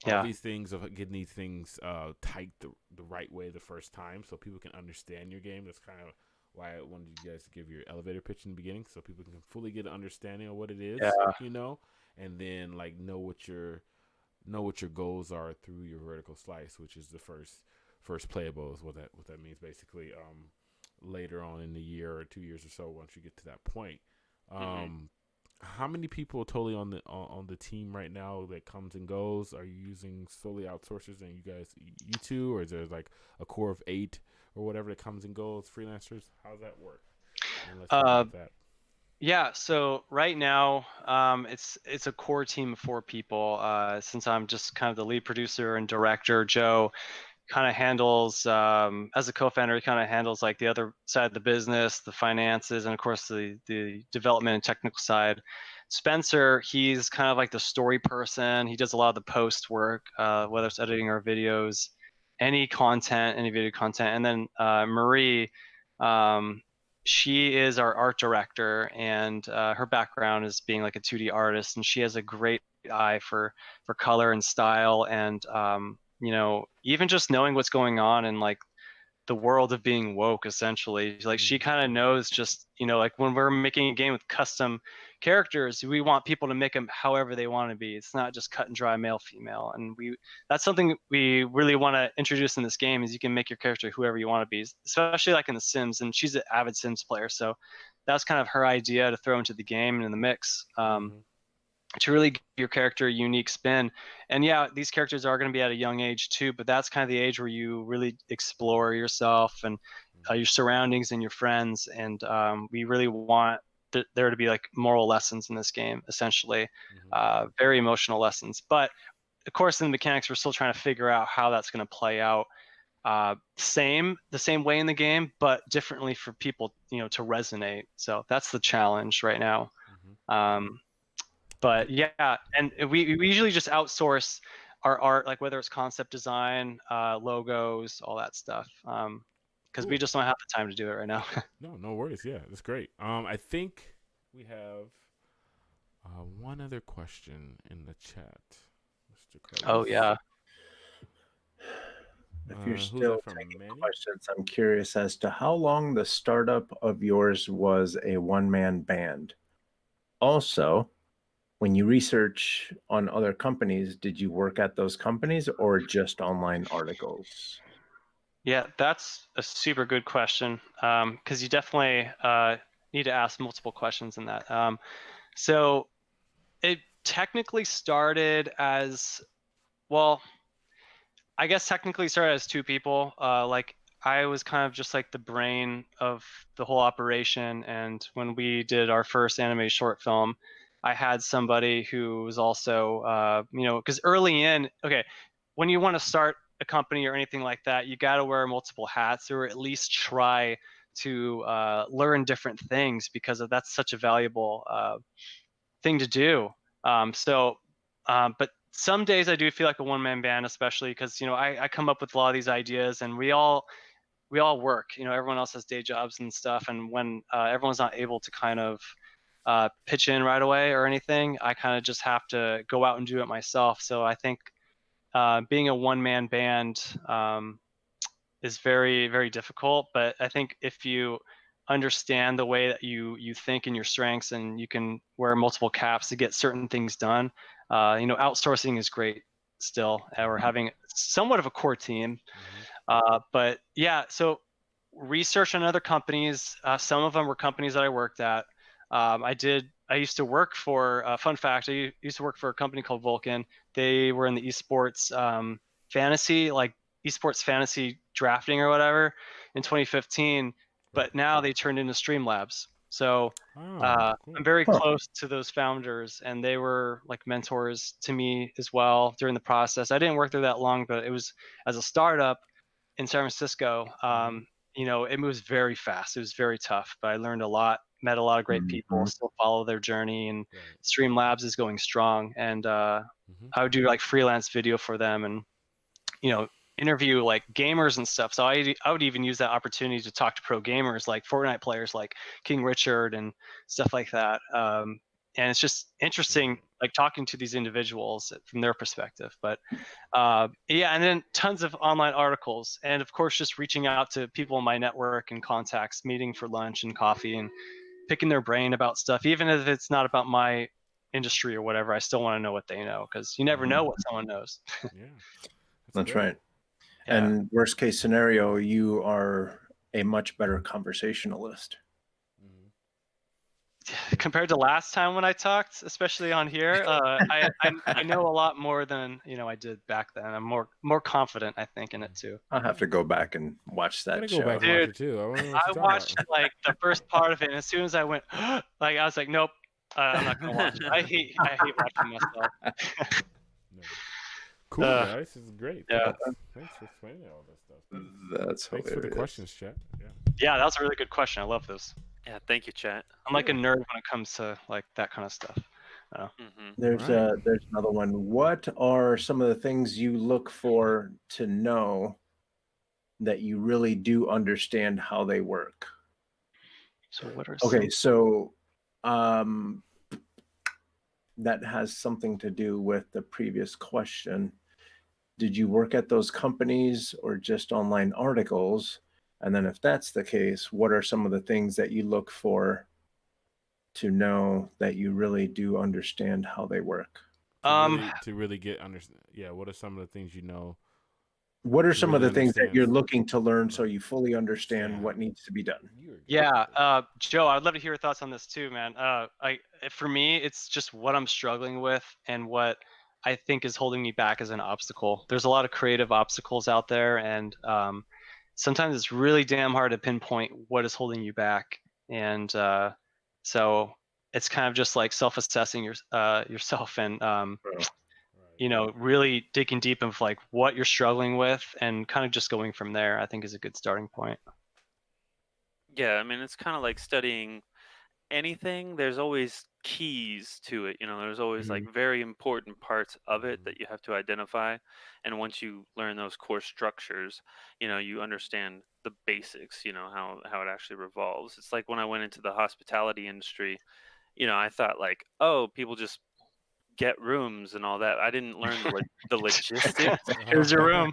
All these things of getting these things typed the right way the first time, so people can understand your game. That's kind of why I wanted you guys to give your elevator pitch in the beginning, so people can fully get an understanding of what it is, you know, and then like know what your goals are through your vertical slice, which is the first playable is what that means basically. Later on in the year or 2 years or so, once you get to that point. How many people totally on the team right now that comes and goes? Are you using solely outsourcers and you two, or is there like a core of 8 or whatever that comes and goes, freelancers? How's that work? And let's talk about that. Yeah, so right now, it's a core team of 4 people. Since I'm just kind of the lead producer and director, Joe kind of handles, as a co-founder, he kind of handles like the other side of the business, the finances, and of course the development and technical side. Spencer, he's kind of like the story person. He does a lot of the post work, whether it's editing our videos, any video content. And then Marie, she is our art director, and her background is being like a 2D artist, and she has a great eye for color and style, and even just knowing what's going on in like the world of being woke, essentially. Like she kind of knows just, like when we're making a game with custom characters, we want people to make them however they want to be. It's not just cut and dry male, female. And that's something we really want to introduce in this game, is you can make your character whoever you want to be, especially like in The Sims. And she's an avid Sims player. So that's kind of her idea to throw into the game and in the mix. To really give your character a unique spin. And yeah, these characters are going to be at a young age too, but that's kind of the age where you really explore yourself and your surroundings and your friends. And we really want there to be like moral lessons in this game, essentially, very emotional lessons. But of course, in the mechanics, we're still trying to figure out how that's going to play out. The same way in the game, but differently for people, to resonate. So that's the challenge right now. But yeah, and we usually just outsource our art, like whether it's concept design, logos, all that stuff, because we just don't have the time to do it right now. No worries. Yeah, that's great. I think we have one other question in the chat, Mr. Carlos. Oh yeah. If you're still taking questions, I'm curious as to how long the startup of yours was a one-man band. Also, when you research on other companies, did you work at those companies or just online articles? Yeah, that's a super good question, because you definitely need to ask multiple questions in that. So it technically started as, well, I guess technically started as two people. Like I was kind of just like the brain of the whole operation. And when we did our first anime short film, I had somebody who was also, because early in, when you want to start a company or anything like that, you got to wear multiple hats, or at least try to learn different things, because that's such a valuable thing to do. But some days I do feel like a one-man band, especially because I come up with a lot of these ideas, and we all work. Everyone else has day jobs and stuff, and when everyone's not able to kind of pitch in right away or anything, I kind of just have to go out and do it myself. So I think being a one-man band is very, very difficult. But I think if you understand the way that you think and your strengths, and you can wear multiple caps to get certain things done, outsourcing is great still, or having somewhat of a core team. But yeah, so research on other companies. Some of them were companies that I worked at. I used to work for, fun fact, I used to work for a company called Vulcan. They were in the esports fantasy, like esports fantasy drafting or whatever in 2015, but now they turned into Streamlabs. So cool. I'm very close to those founders, and they were like mentors to me as well during the process. I didn't work there that long, but it was as a startup in San Francisco. It moves very fast. It was very tough, but I learned a lot, met a lot of great people, still follow their journey, and Streamlabs is going strong. And I would do like freelance video for them, and interview like gamers and stuff. So I would even use that opportunity to talk to pro gamers, like Fortnite players like King Richard and stuff like that. And it's just interesting, like talking to these individuals from their perspective. But yeah, and then tons of online articles, and of course just reaching out to people in my network and contacts, meeting for lunch and coffee, and picking their brain about stuff, even if it's not about my industry or whatever. I still want to know what they know, because you never know what someone knows. Yeah, that's right. Yeah. And worst case scenario, you are a much better conversationalist. Compared to last time when I talked, especially on here, I know a lot more than I did back then. I'm more confident, I think, in it too. I'll have to go back and watch that show. Go back and watch it too. I watched like the first part of it, and as soon as I went, like I was like, nope, I'm not gonna watch it. I hate watching myself. Cool, guys. This is great. Yeah. Thanks for explaining all this stuff. That's Thanks hilarious. for the questions, chat. Yeah, that was a really good question. I love this. Yeah, thank you, chat. I'm like a nerd when it comes to like that kind of stuff. There's another one. What are some of the things you look for to know that you really do understand how they work? So what are so that has something to do with the previous question. did you work at those companies or just online articles? And then if that's the case, what are some of the things that you look for to know that you really do understand how they work? To really get understand. Yeah, what are some of the things you know? What are some of really the things that understand? you're looking to learn so you fully understand what needs to be done? Yeah, Joe, I'd love to hear your thoughts on this too, man. For me, it's just what I'm struggling with and what I think is holding me back as an obstacle. There's a lot of creative obstacles out there, and sometimes it's really damn hard to pinpoint what is holding you back. And so it's kind of just like self-assessing yourself and really digging deep of like what you're struggling with and kind of just going from there, I think is a good starting point. Yeah, I mean, it's kind of like studying anything. There's always keys to it. There's always like very important parts of it that you have to identify. And once you learn those core structures, you understand the basics, how it actually revolves. It's like when I went into the hospitality industry, I thought like, oh, people just get rooms and all that. I didn't learn the logistics. Here's your room.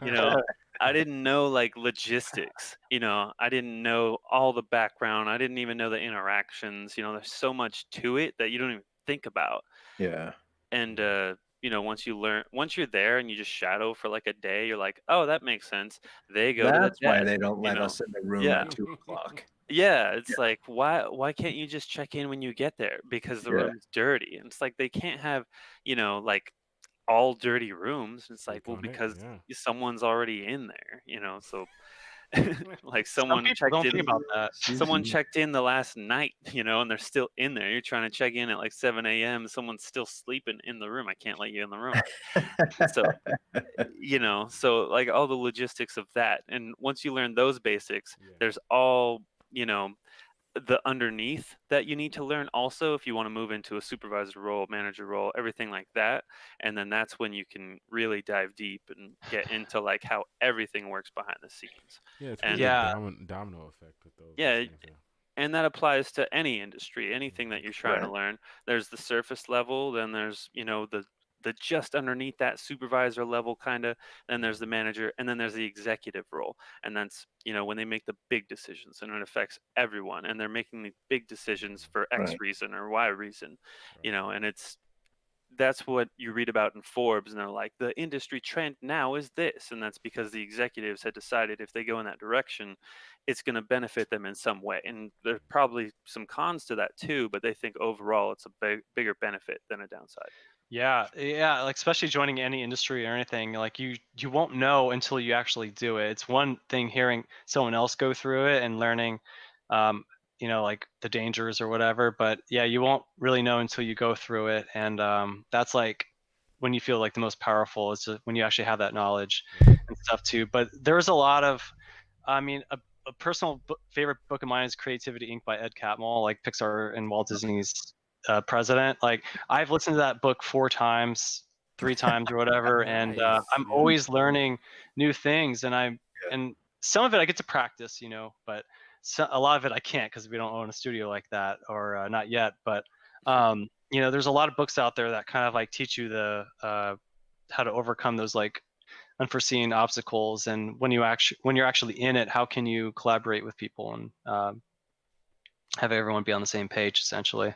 I didn't know like logistics. I didn't know all the background. I didn't even know the interactions. There's so much to it that you don't even think about. Yeah. And once you're there and you just shadow for like a day, you're like, oh, that makes sense. They go to the That's why desk. they don't let us in the room Yeah. at 2:00. Yeah, it's like why can't you just check in when you get there? Because the room's dirty. And it's like they can't have, like all dirty rooms. It's like, well, because someone's already in there, so like Some people don't think about that. someone checked in the last night, and they're still in there. You're trying to check in at like 7 a.m. Someone's still sleeping in the room. I can't let you in the room. So like all the logistics of that. And once you learn those basics, there's all, the underneath that you need to learn also if you want to move into a supervisor role, manager role, everything like that. And then that's when you can really dive deep and get into like how everything works behind the scenes. Yeah, it's really a domino effect with those. Yeah, and that applies to any industry, anything that you're trying to learn. There's the surface level, then there's, the just underneath that supervisor level kind of, then there's the manager, and then there's the executive role. And that's, when they make the big decisions and it affects everyone and they're making the big decisions for X reason or Y reason, and that's what you read about in Forbes, and they're like, the industry trend now is this, and that's because the executives had decided if they go in that direction, it's going to benefit them in some way. And there's probably some cons to that too, but they think overall it's a bigger benefit than a downside. Yeah, like especially joining any industry or anything, like you won't know until you actually do it. It's one thing hearing someone else go through it and learning, like the dangers or whatever, but yeah, you won't really know until you go through it. And that's like when you feel like the most powerful is when you actually have that knowledge and stuff too. But there's a lot of, I mean, a personal favorite book of mine is Creativity Inc. by Ed Catmull, like Pixar and Walt Disney's president. Like I've listened to that book 4 times, 3 times or whatever. And I'm always learning new things. And and some of it I get to practice, but a lot of it I can't because we don't own a studio like that, or not yet. But there's a lot of books out there that kind of like teach you the how to overcome those like unforeseen obstacles, and when you're actually in it, how can you collaborate with people and have everyone be on the same page essentially.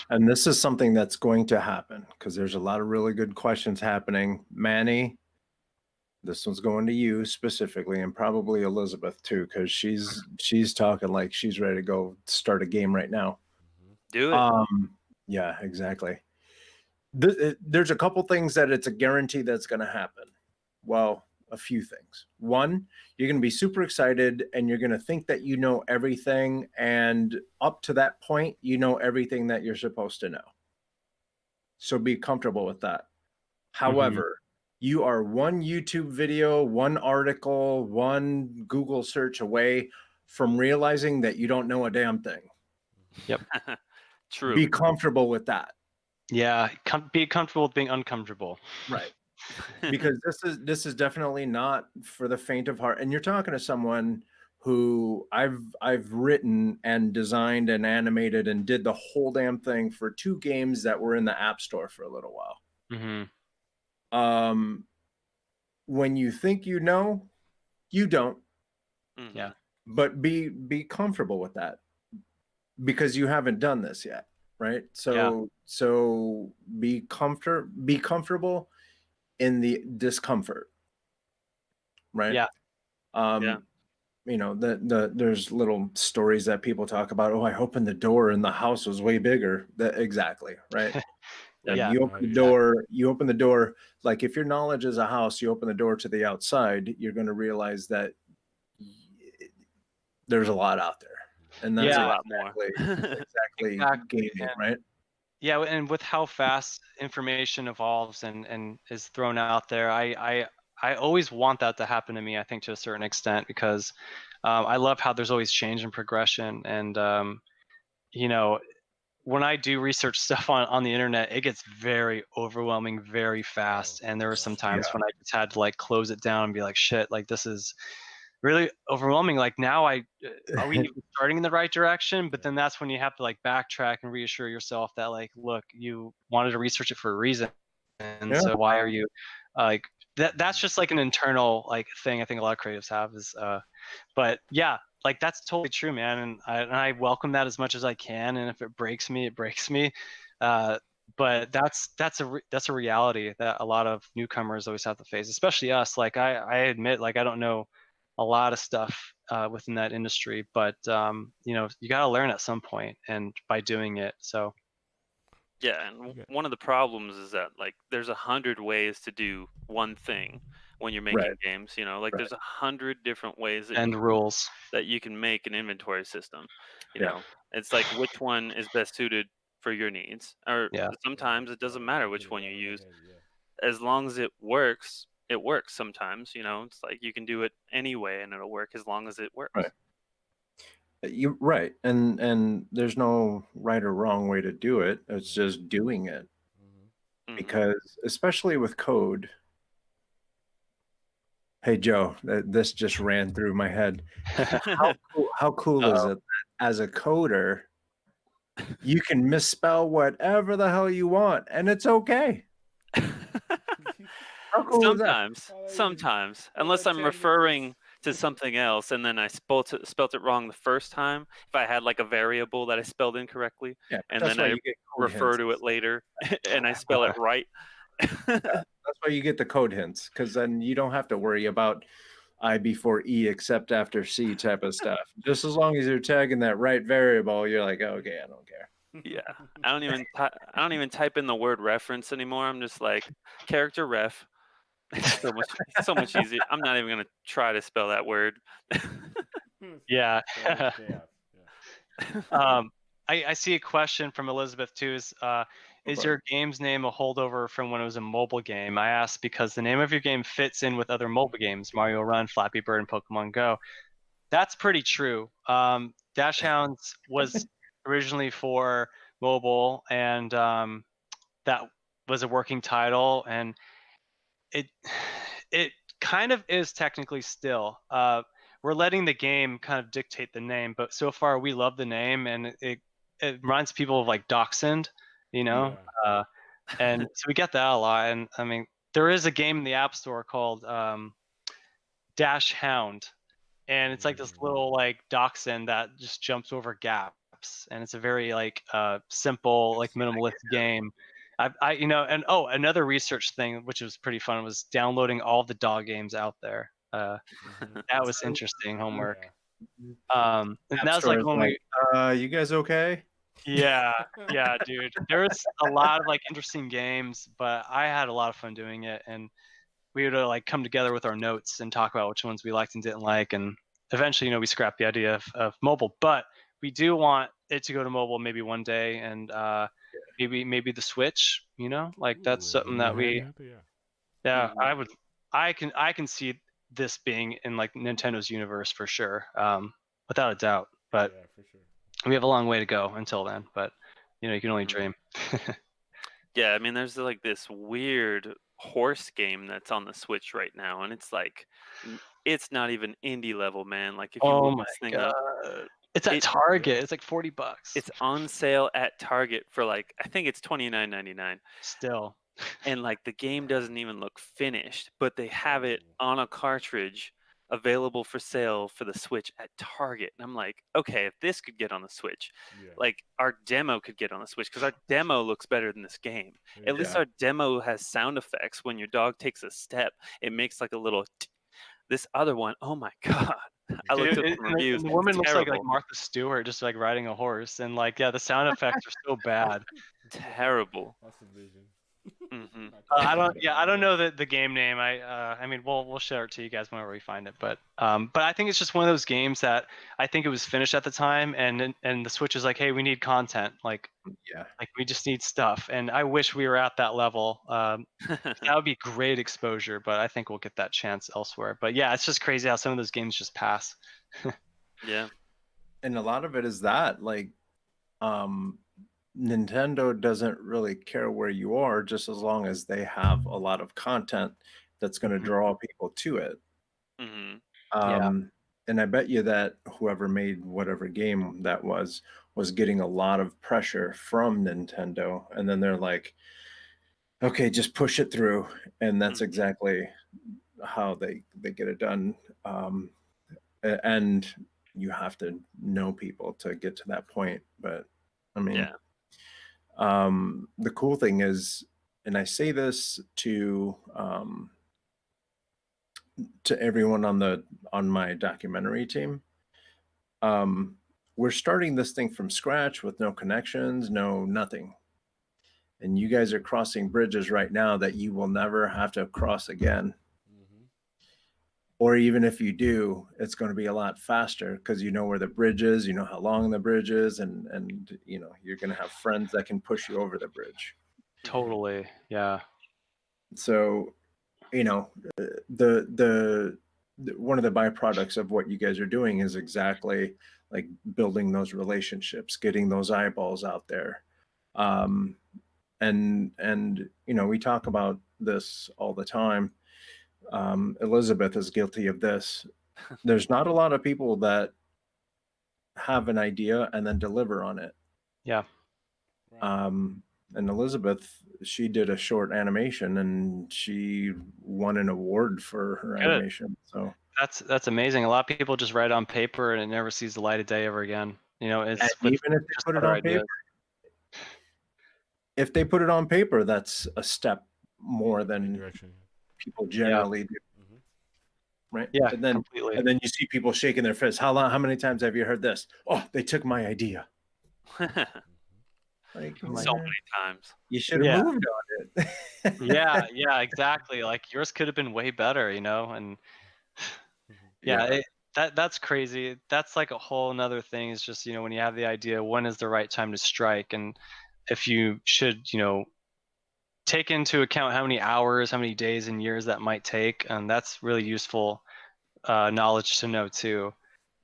And this is something that's going to happen because there's a lot of really good questions happening. Manny, this one's going to you specifically, and probably Elizabeth too, because she's talking like she's ready to go start a game right now. Do it. Yeah, exactly. There's a couple things that it's a guarantee that's going to happen. Well, a few things. One, you're going to be super excited and you're going to think that you know everything, and up to that point you know everything that you're supposed to know, so be comfortable with that. However, you are one YouTube video, one article, one Google search away from realizing that you don't know a damn thing. Yep. True. Be comfortable with that. Yeah, be comfortable with being uncomfortable. Right. Because this is definitely not for the faint of heart. And you're talking to someone who I've written and designed and animated and did the whole damn thing for 2 games that were in the App Store for a little while. when you think you know, you don't. Mhm. Yeah. But be comfortable with that, because you haven't done this yet, right? So be comfortable in the discomfort, right? Yeah. Yeah. You know, there's little stories that people talk about. Oh, I opened the door and the house was way bigger. Exactly, right? Like Yeah. you open the door. Like if your knowledge is a house, you open the door to the outside, you're going to realize that there's a lot out there, and that's There's a Yeah. lot more. exactly gaming, And right? yeah, and with how fast information evolves and is thrown out there, I always want that to happen to me. I think to a certain extent because I love how there's always change and progression, and you know, when I do research stuff on the internet, it gets very overwhelming very fast. And there were some times when I just had to like close it down and be like, shit, like this is really overwhelming. Like now are we even starting in the right direction? But then that's when you have to like backtrack and reassure yourself that like, look, you wanted to research it for a reason. And Yeah. so why are you like that's just like an internal like thing I think a lot of creatives have is but yeah, like that's totally true, man. And I welcome that as much as I can. And if it breaks me, it breaks me. But that's a reality that a lot of newcomers always have to face, especially us. Like I admit, like I don't know a lot of stuff within that industry, but you know, you got to learn at some point, and by doing it. So Yeah, and one of the problems is that like there's 100 ways to do one thing when you're making Right. games. You know, like Right. there's 100 different ways that and rules. you can make an inventory system. You Yeah. know, it's like which one is best suited for your needs, or Yeah. sometimes it doesn't matter which one you use, as long as it works. It works sometimes. You know, it's like you can do it anyway and it'll work as long as it works. Right. You're right, and there's no right or wrong way to do it. It's just doing it, Mhm. because especially with code. Hey Joe, this just ran through my head. How cool is it that as a coder, you can misspell whatever the hell you want, and it's okay? How cool is that? Sometimes, unless I'm referring to something else and then I spelt it wrong the first time. If I had like a variable that I spelled incorrectly, Yeah, but and that's then why I you get code refer hints. to it later and I spell it right. That's why you get the code hints, because then you don't have to worry about I before E except after C type of stuff. Just as long as you're tagging that right variable, you're like, okay, I don't care. Yeah, I don't even type in the word reference anymore. I'm just like character ref. It's so much easier. I'm not even gonna try to spell that word. Yeah. I see a question from Elizabeth too. Is your game's name a holdover from when it was a mobile game? I asked because the name of your game fits in with other mobile games, Mario Run, Flappy Bird, and Pokemon Go. That's pretty true. Dash Hounds was originally for mobile, and that was a working title, and it kind of is technically still. We're letting the game kind of dictate the name, but so far we love the name, and it reminds people of like Dachshund, you know. And so we get that a lot. And I mean, there is a game in the App Store called Dash Hound, and it's like this little like dachshund that just jumps over gaps, and it's a very like simple like minimalist game. I you know, and another research thing which was pretty fun was downloading all the dog games out there. That was interesting homework. And that was like when we you guys okay? yeah, dude. There was a lot of like interesting games, but I had a lot of fun doing it, and we would like come together with our notes and talk about which ones we liked and didn't like, and eventually, you know, we scrapped the idea of mobile, but we do want it to go to mobile maybe one day, and maybe the Switch, you know, like that's something that we yeah, I can see this being in like Nintendo's universe for sure, without a doubt, but we have a long way to go until then, but you know, you can only dream. Yeah, I mean, there's like this weird horse game that's on the Switch right now, and it's like, it's not even indie level, man. Like if you Oh look my this thing god. up, It's at Target. It's like $40. it's on sale at Target for like I think it's $29.99. Still. and like the game doesn't even look finished, but they have it on a cartridge available for sale for the Switch at Target. And I'm like, okay, if this could get on the Switch, like our demo could get on the Switch, because our demo looks better than this game. At least our demo has sound effects. When your dog takes a step, it makes like a little this other one, oh my god. I looked Dude, up some reviews. and the woman looks like Terrible. Martha Stewart, just like riding a horse, and like the sound effects are so bad. Terrible. That's the vision. I don't know the game name. I mean we'll share it to you guys whenever we find it. But I think it's just one of those games that I think it was finished at the time, and the Switch is like, hey, we need content, like we just need stuff, and I wish we were at that level. That would be great exposure, but I think we'll get that chance elsewhere. But yeah, it's just crazy how some of those games just pass. Yeah, and a lot of it is that like Nintendo doesn't really care where you are, just as long as they have a lot of content that's going to draw people to it. And I bet you that whoever made whatever game that was getting a lot of pressure from Nintendo, and then they're like, okay, just push it through. And that's exactly how they get it done. And you have to know people to get to that point. But I mean, the cool thing is, and I say this to everyone on my documentary team, we're starting this thing from scratch with no connections, no nothing. And you guys are crossing bridges right now that you will never have to cross again. Or even if you do, it's going to be a lot faster because you know where the bridge is, you know how long the bridge is, and you know you're going to have friends that can push you over the bridge. Totally, yeah. So, you know, the one of the byproducts of what you guys are doing is exactly like building those relationships, getting those eyeballs out there. And you know, we talk about this all the time. Elizabeth is guilty of this. There's not a lot of people that have an idea and then deliver on it. Yeah. And Elizabeth, she did a short animation and she won an award for her animation. So that's amazing. A lot of people just write on paper and it never sees the light of day ever again. You know, it's even if they put it on paper. If they put it on paper, that's a step more than people generally do. Right? Yeah, and then completely. And then you see people shaking their fists. How many times have you heard this? Oh, they took my idea. Like so many times. You should have moved on it. yeah, exactly. Like yours could have been way better, you know, and that's crazy. That's like a whole nother thing. Is just, you know, when you have the idea, when is the right time to strike, and if you should, you know, take into account how many hours, how many days and years that might take, and that's really useful knowledge to know too.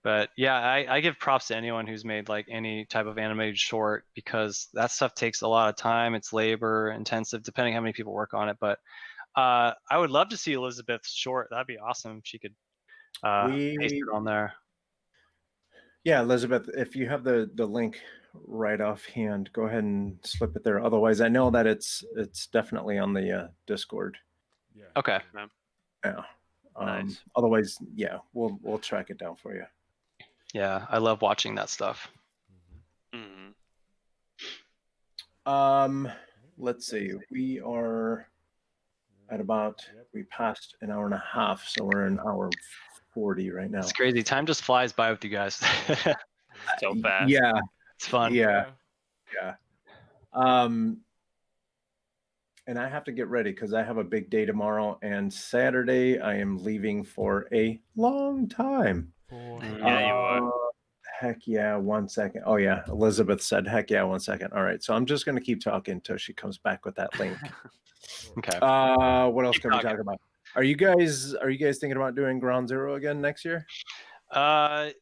But yeah, I give props to anyone who's made like any type of animated short, because that stuff takes a lot of time. It's labor intensive, depending how many people work on it. But I would love to see Elizabeth's short. That'd be awesome if she could paste it on there. Yeah, Elizabeth, if you have the link right offhand, go ahead and slip it there. Otherwise, I know that it's definitely on the Discord. Yeah. Okay. Yeah. Nice. Otherwise, yeah, we'll track it down for you. Yeah, I love watching that stuff. Let's see. We are at about, we passed an hour and a half, so we're an hour 40 right now. It's crazy. Time just flies by with you guys. So fast. Yeah. It's fun. Yeah. And I have to get ready because I have a big day tomorrow, and Saturday I am leaving for a long time. Yeah, you are. Heck yeah, 1 second. Oh yeah, Elizabeth said heck yeah, 1 second. All right, so I'm just gonna keep talking until she comes back with that link. Okay. What else can we talk about? Are you guys thinking about doing Ground Zero again next year? I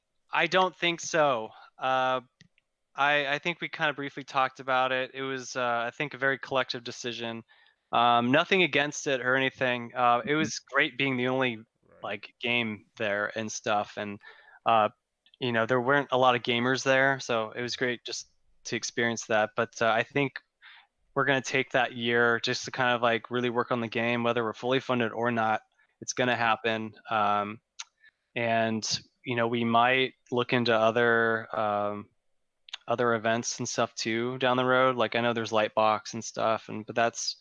don't think so. I think we kind of briefly talked about it. It was I think a very collective decision. Nothing against it or anything. It was great being the only like game there and stuff, and you know, there weren't a lot of gamers there, so it was great just to experience that. But I think we're going to take that year just to kind of like really work on the game, whether we're fully funded or not. It's going to happen. And we might look into other events and stuff too down the road. Like I know there's Lightbox and stuff, but that's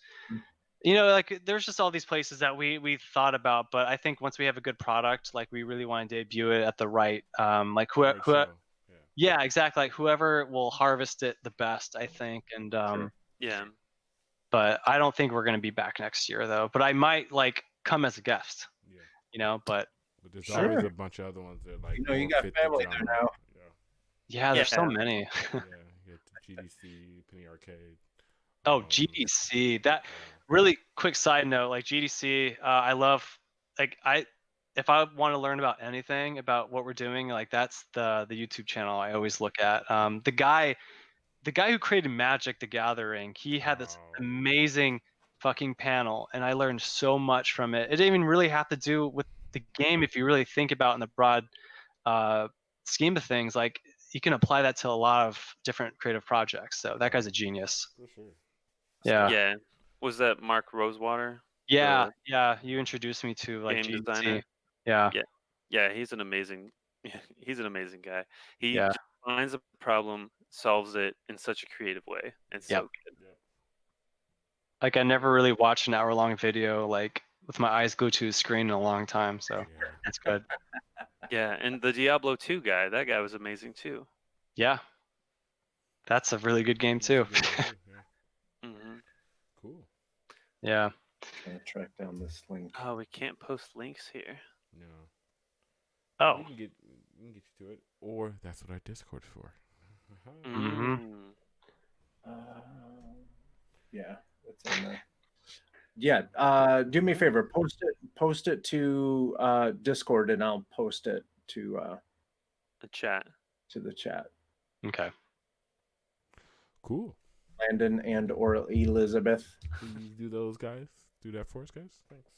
like there's just all these places that we thought about. But I think once we have a good product, like we really want to debut it at the right like whoever yeah, exactly, like whoever will harvest it the best, I think. And yeah. But I don't think we're going to be back next year though. But I might like come as a guest. But there's always a bunch of other ones that like you got family there now. Yeah, there's so many. You get GDC, Penny Arcade. Oh, GDC. That really quick side note, like GDC, I love if I want to learn about anything about what we're doing, like that's the YouTube channel I always look at. The guy who created Magic the Gathering, he had this amazing fucking panel, and I learned so much from it. It didn't even really have to do with the game if you really think about in the broad scheme of things. Like you can apply that to a lot of different creative projects. So that guy's a genius. For sure. Yeah. Was that Mark Rosewater? Yeah. You introduced me to like game GDC. designer. Yeah. He's an amazing guy. He just finds a problem, solves it in such a creative way, and so good. Like I never really watched an hour-long video like with my eyes glued to a screen in a long time. So that's good. Yeah, and the Diablo 2 guy, that guy was amazing too. Yeah, that's a really good game too. Cool. Yeah. Trying to track down this link. Oh, we can't post links here. No. Oh. We can get you to it, or that's what our Discord's for. Yeah, that's in there. Yeah, do me a favor, post it to Discord, and I'll post it to the chat. To the chat. Okay. Cool. Landon and or Elizabeth. Please do those guys. Do that for us, guys. Thanks.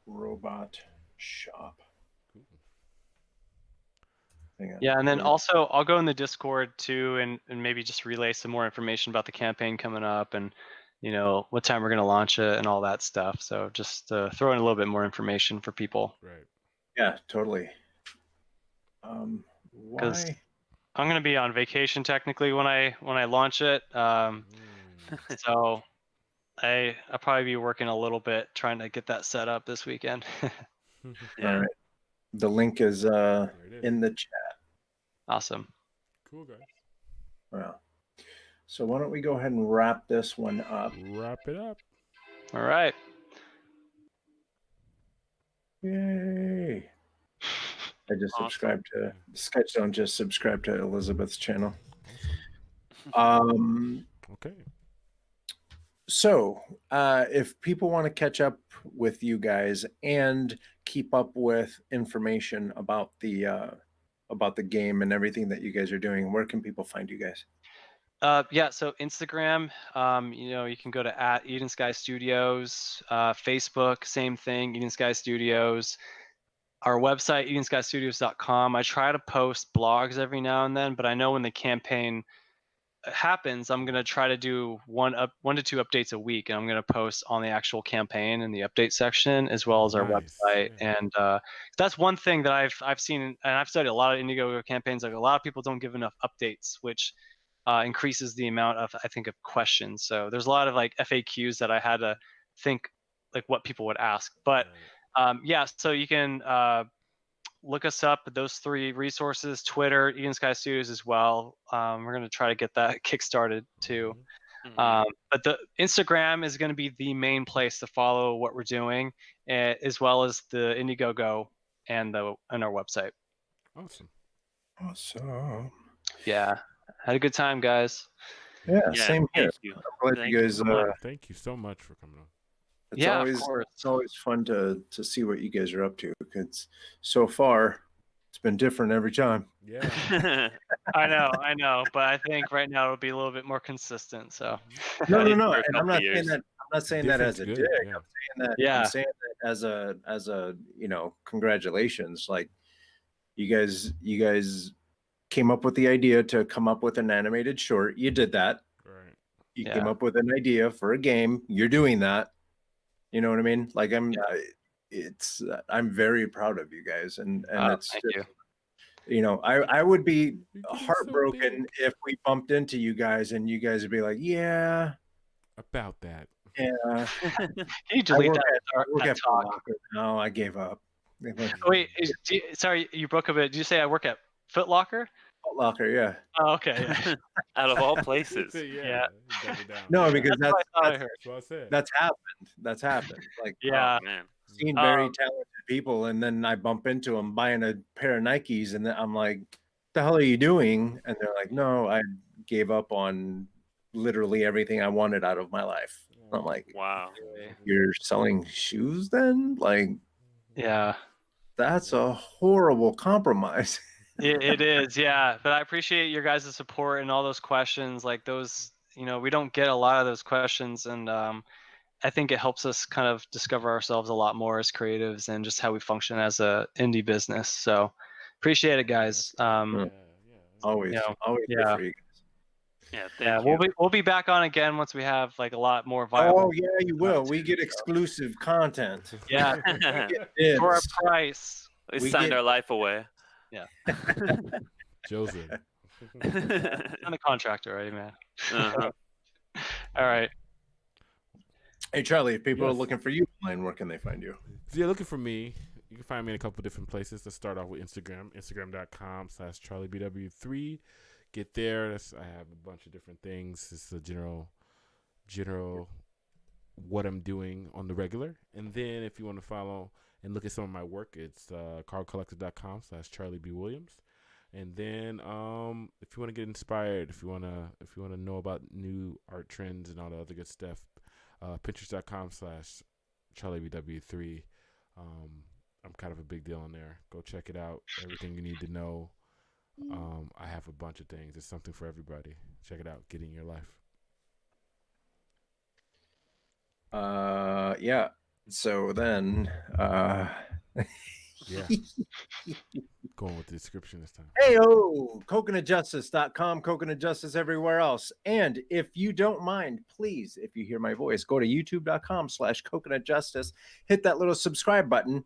Robot shop. Cool. Yeah, and then also I'll go in the Discord too, and maybe just relay some more information about the campaign coming up, and what time we're going to launch it and all that stuff. So just throw in a little bit more information for people. Right. Yeah, totally. Why? I'm going to be on vacation technically when I launch it. So I'll probably be working a little bit trying to get that set up this weekend. All right. The link is in the chat. Awesome. Cool, guys. Well, so why don't we go ahead and wrap this one up? Wrap it up. All right. Yay. I just subscribed to Sketchstone. Just subscribe to Elizabeth's channel. Okay. So, if people want to catch up with you guys and keep up with information about the game and everything that you guys are doing, where can people find you guys? So Instagram, you can go to @Edensky Studios. Facebook, same thing, Edensky Studios. Our website, edenskystudios.com. I try to post blogs every now and then, but I know when the campaign happens, I'm going to try to do one to two updates a week, and I'm going to post on the actual campaign in the update section as well as our website. Yeah. And that's one thing that I've seen, and I've studied a lot of IndieGoGo campaigns. Like a lot of people don't give enough updates, which increases the amount of questions. So there's a lot of like FAQs that I had to think like what people would ask. But so you can look us up at those three resources, Twitter, Edensky Studios as well. We're going to try to get that kickstarted too. But the Instagram is going to be the main place to follow what we're doing, as well as the IndieGoGo and our website. Awesome. Yeah. Had a good time, guys. Yeah, same here. Thank you. I'm glad you guys. Thank you so much for coming on. It's always fun to see what you guys are up to, because so far it's been different every time. Yeah. I know, but I think right now it'll be a little bit more consistent. So no. And I'm not saying that as a dig. Yeah. I'm saying that as a congratulations. Like you guys came up with the idea to come up with an animated short. You did that. Right. You came up with an idea for a game. You're doing that. You know what I mean? Like I'm very proud of you guys, and it's thank just, you. you know, I would be You're getting so heartbroken big. if we bumped into you guys and you guys would be like, yeah, About that. yeah. Can you delete that? I work at Foot talk? Locker. No, I gave up. Wait, sorry, you broke a bit. Did you say I work at Foot Locker? Foot Locker, yeah. Oh, okay. Yeah. Out of all places. Yeah. Double down. No, because That's what I thought I heard. That's what I said. that's happened. That's happened. Like, Yeah. Oh, man. seen very talented people, and then I bump into them buying a pair of Nikes, and then I'm like, the hell are you doing? And they're like, no, I gave up on literally everything I wanted out of my life. I'm like, Wow. you're selling shoes then? Like, Yeah. that's a horrible compromise. It is, yeah. But I appreciate your guys' support and all those questions. Like those, we don't get a lot of those questions, and I think it helps us kind of discover ourselves a lot more as creatives and just how we function as a indie business. So appreciate it, guys. Always good for you guys. Yeah, thank you. We'll be back on again once we have like a lot more viable. Oh yeah, you will. We get exclusive content. Yeah, for our price. We signed our life away. Yeah. Joseph. I'm a contractor, right, man? Uh-huh. All right. Hey Charlie, if people are looking for you online, where can they find you? Yeah, looking for me. You can find me in a couple different places. Let's start off with Instagram, instagram.com/CharlieBW3. Get there. I have a bunch of different things. It's a general what I'm doing on the regular. And then if you want to follow and look at some of my work, it's carlcollective.com/CharlieBWilliams. And then if you want to get inspired, if you want to know about new art trends and all the other good stuff, pinterest.com/CharlieBW3. I'm kind of a big deal on there. Go check it out. Everything you need to know. I have a bunch of things. It's something for everybody. Check it out. Get in your life. Yeah. So then, yeah. Going with the description this time. Heyo, coconutjustice.com, Coconut Justice everywhere else. And if you don't mind, please, if you hear my voice, go to youtube.com/coconutjustice. Hit that little subscribe button.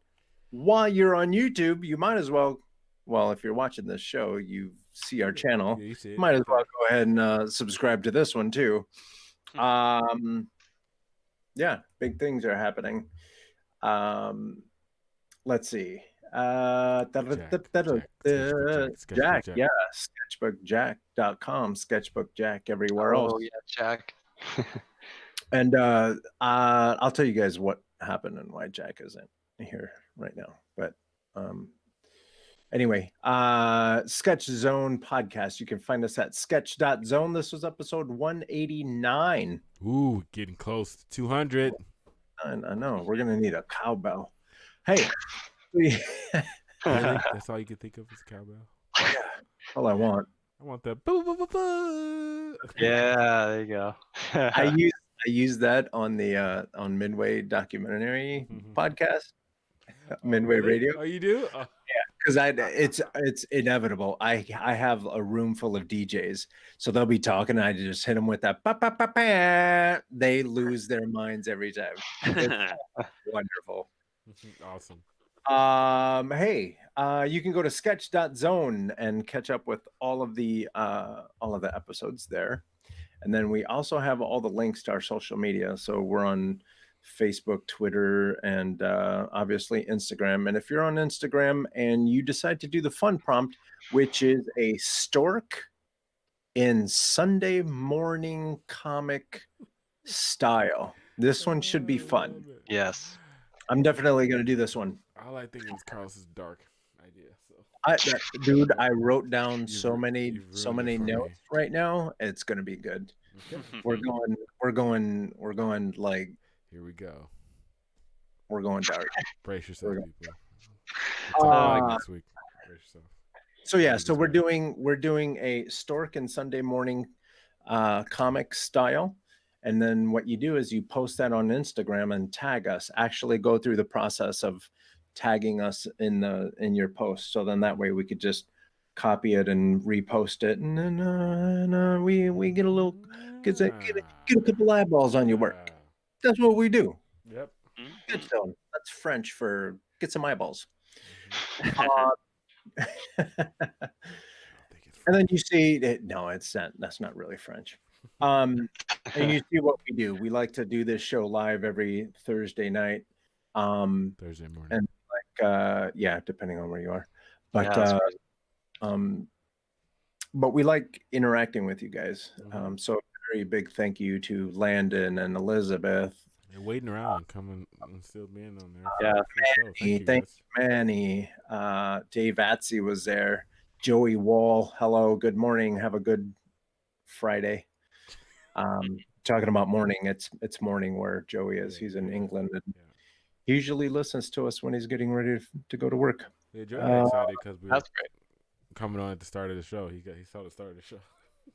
While you're on YouTube, you might as well, if you're watching this show, you see our channel. Yeah, you see it. Might as well go ahead and subscribe to this one too. Yeah, big things are happening. Let's see. Jack, yeah, sketchbookjack.com, sketchbookjack everywhere else. Oh yeah, Jack. And I'll tell you guys what happened and why Jack isn't here right now. But anyway, Sketch Zone podcast. You can find us at sketch.zone. This was episode 189. Ooh, getting close to 200. I know. We're gonna need a cowbell. Hey, Really? That's all you can think of is cowbell? Yeah, all I want. I want that. Boo, boo, boo, boo. Yeah, there you go. I use that on the on Midway documentary podcast, Midway Radio. Oh, you do? Oh. Yeah, because it's inevitable. I have a room full of DJs, so they'll be talking, and I just hit them with that. Ba, ba, ba, ba. They lose their minds every time. It's wonderful. Awesome. Hey, you can go to sketch.zone and catch up with all of the episodes there. And then we also have all the links to our social media. So we're on Facebook, Twitter, and obviously Instagram. And if you're on Instagram and you decide to do the fun prompt, which is a stork in Sunday morning comic style, this one should be fun. Yes. I'm definitely going to do this one. All I think is Carlos's dark idea. So, dude, I wrote down so many notes me. right now. It's gonna be good. We're going like here we go. We're going dark. Brace yourself, people. Next week. Brace yourself. So yeah, so we're doing a Stork and Sunday morning comic style. And then what you do is you post that on Instagram and tag us. Actually go through the process of tagging us in your post. So then that way we could just copy it and repost it, and then we get a little get a couple eyeballs on your work. That's what we do. Yep. Good. That's French for get some eyeballs. And then you see that no, it's not. That's not really French. And you see what we do. We like to do this show live every Thursday night. Thursday morning. And yeah, depending on where you are. But but we like interacting with you guys. So a very big thank you to Landon and Elizabeth. You're waiting around, coming and still being on there. Yeah, thank you, Manny. Dave Atsey was there. Joey Wall, hello, good morning. Have a good Friday. Talking about morning, it's morning where Joey is. He's in England and he usually listens to us when he's getting ready to go to work. Yeah, Joey excited because that's great. Coming on at the start of the show. He saw the start of the show.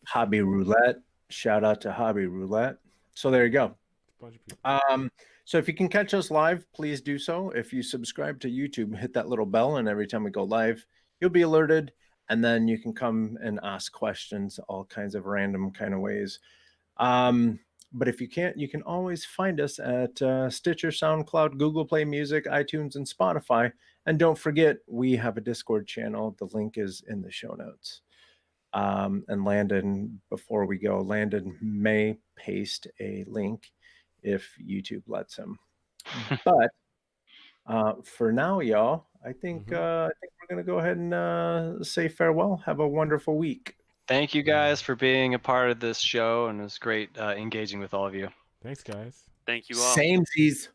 Hobby Roulette. Shout out to Hobby Roulette. So there you go. Bunch of people. So if you can catch us live, please do so. If you subscribe to YouTube, hit that little bell, and every time we go live, you'll be alerted. And then you can come and ask questions, all kinds of random kind of ways. But if you can't, you can always find us at Stitcher, SoundCloud, Google Play Music, iTunes, and Spotify. And don't forget, we have a Discord channel. The link is in the show notes. And Landon, before we go, Landon may paste a link if YouTube lets him. But for now, y'all, I think we're going to go ahead and say farewell. Have a wonderful week. Thank you guys for being a part of this show, and it was great engaging with all of you. Thanks, guys. Thank you all. Samesies.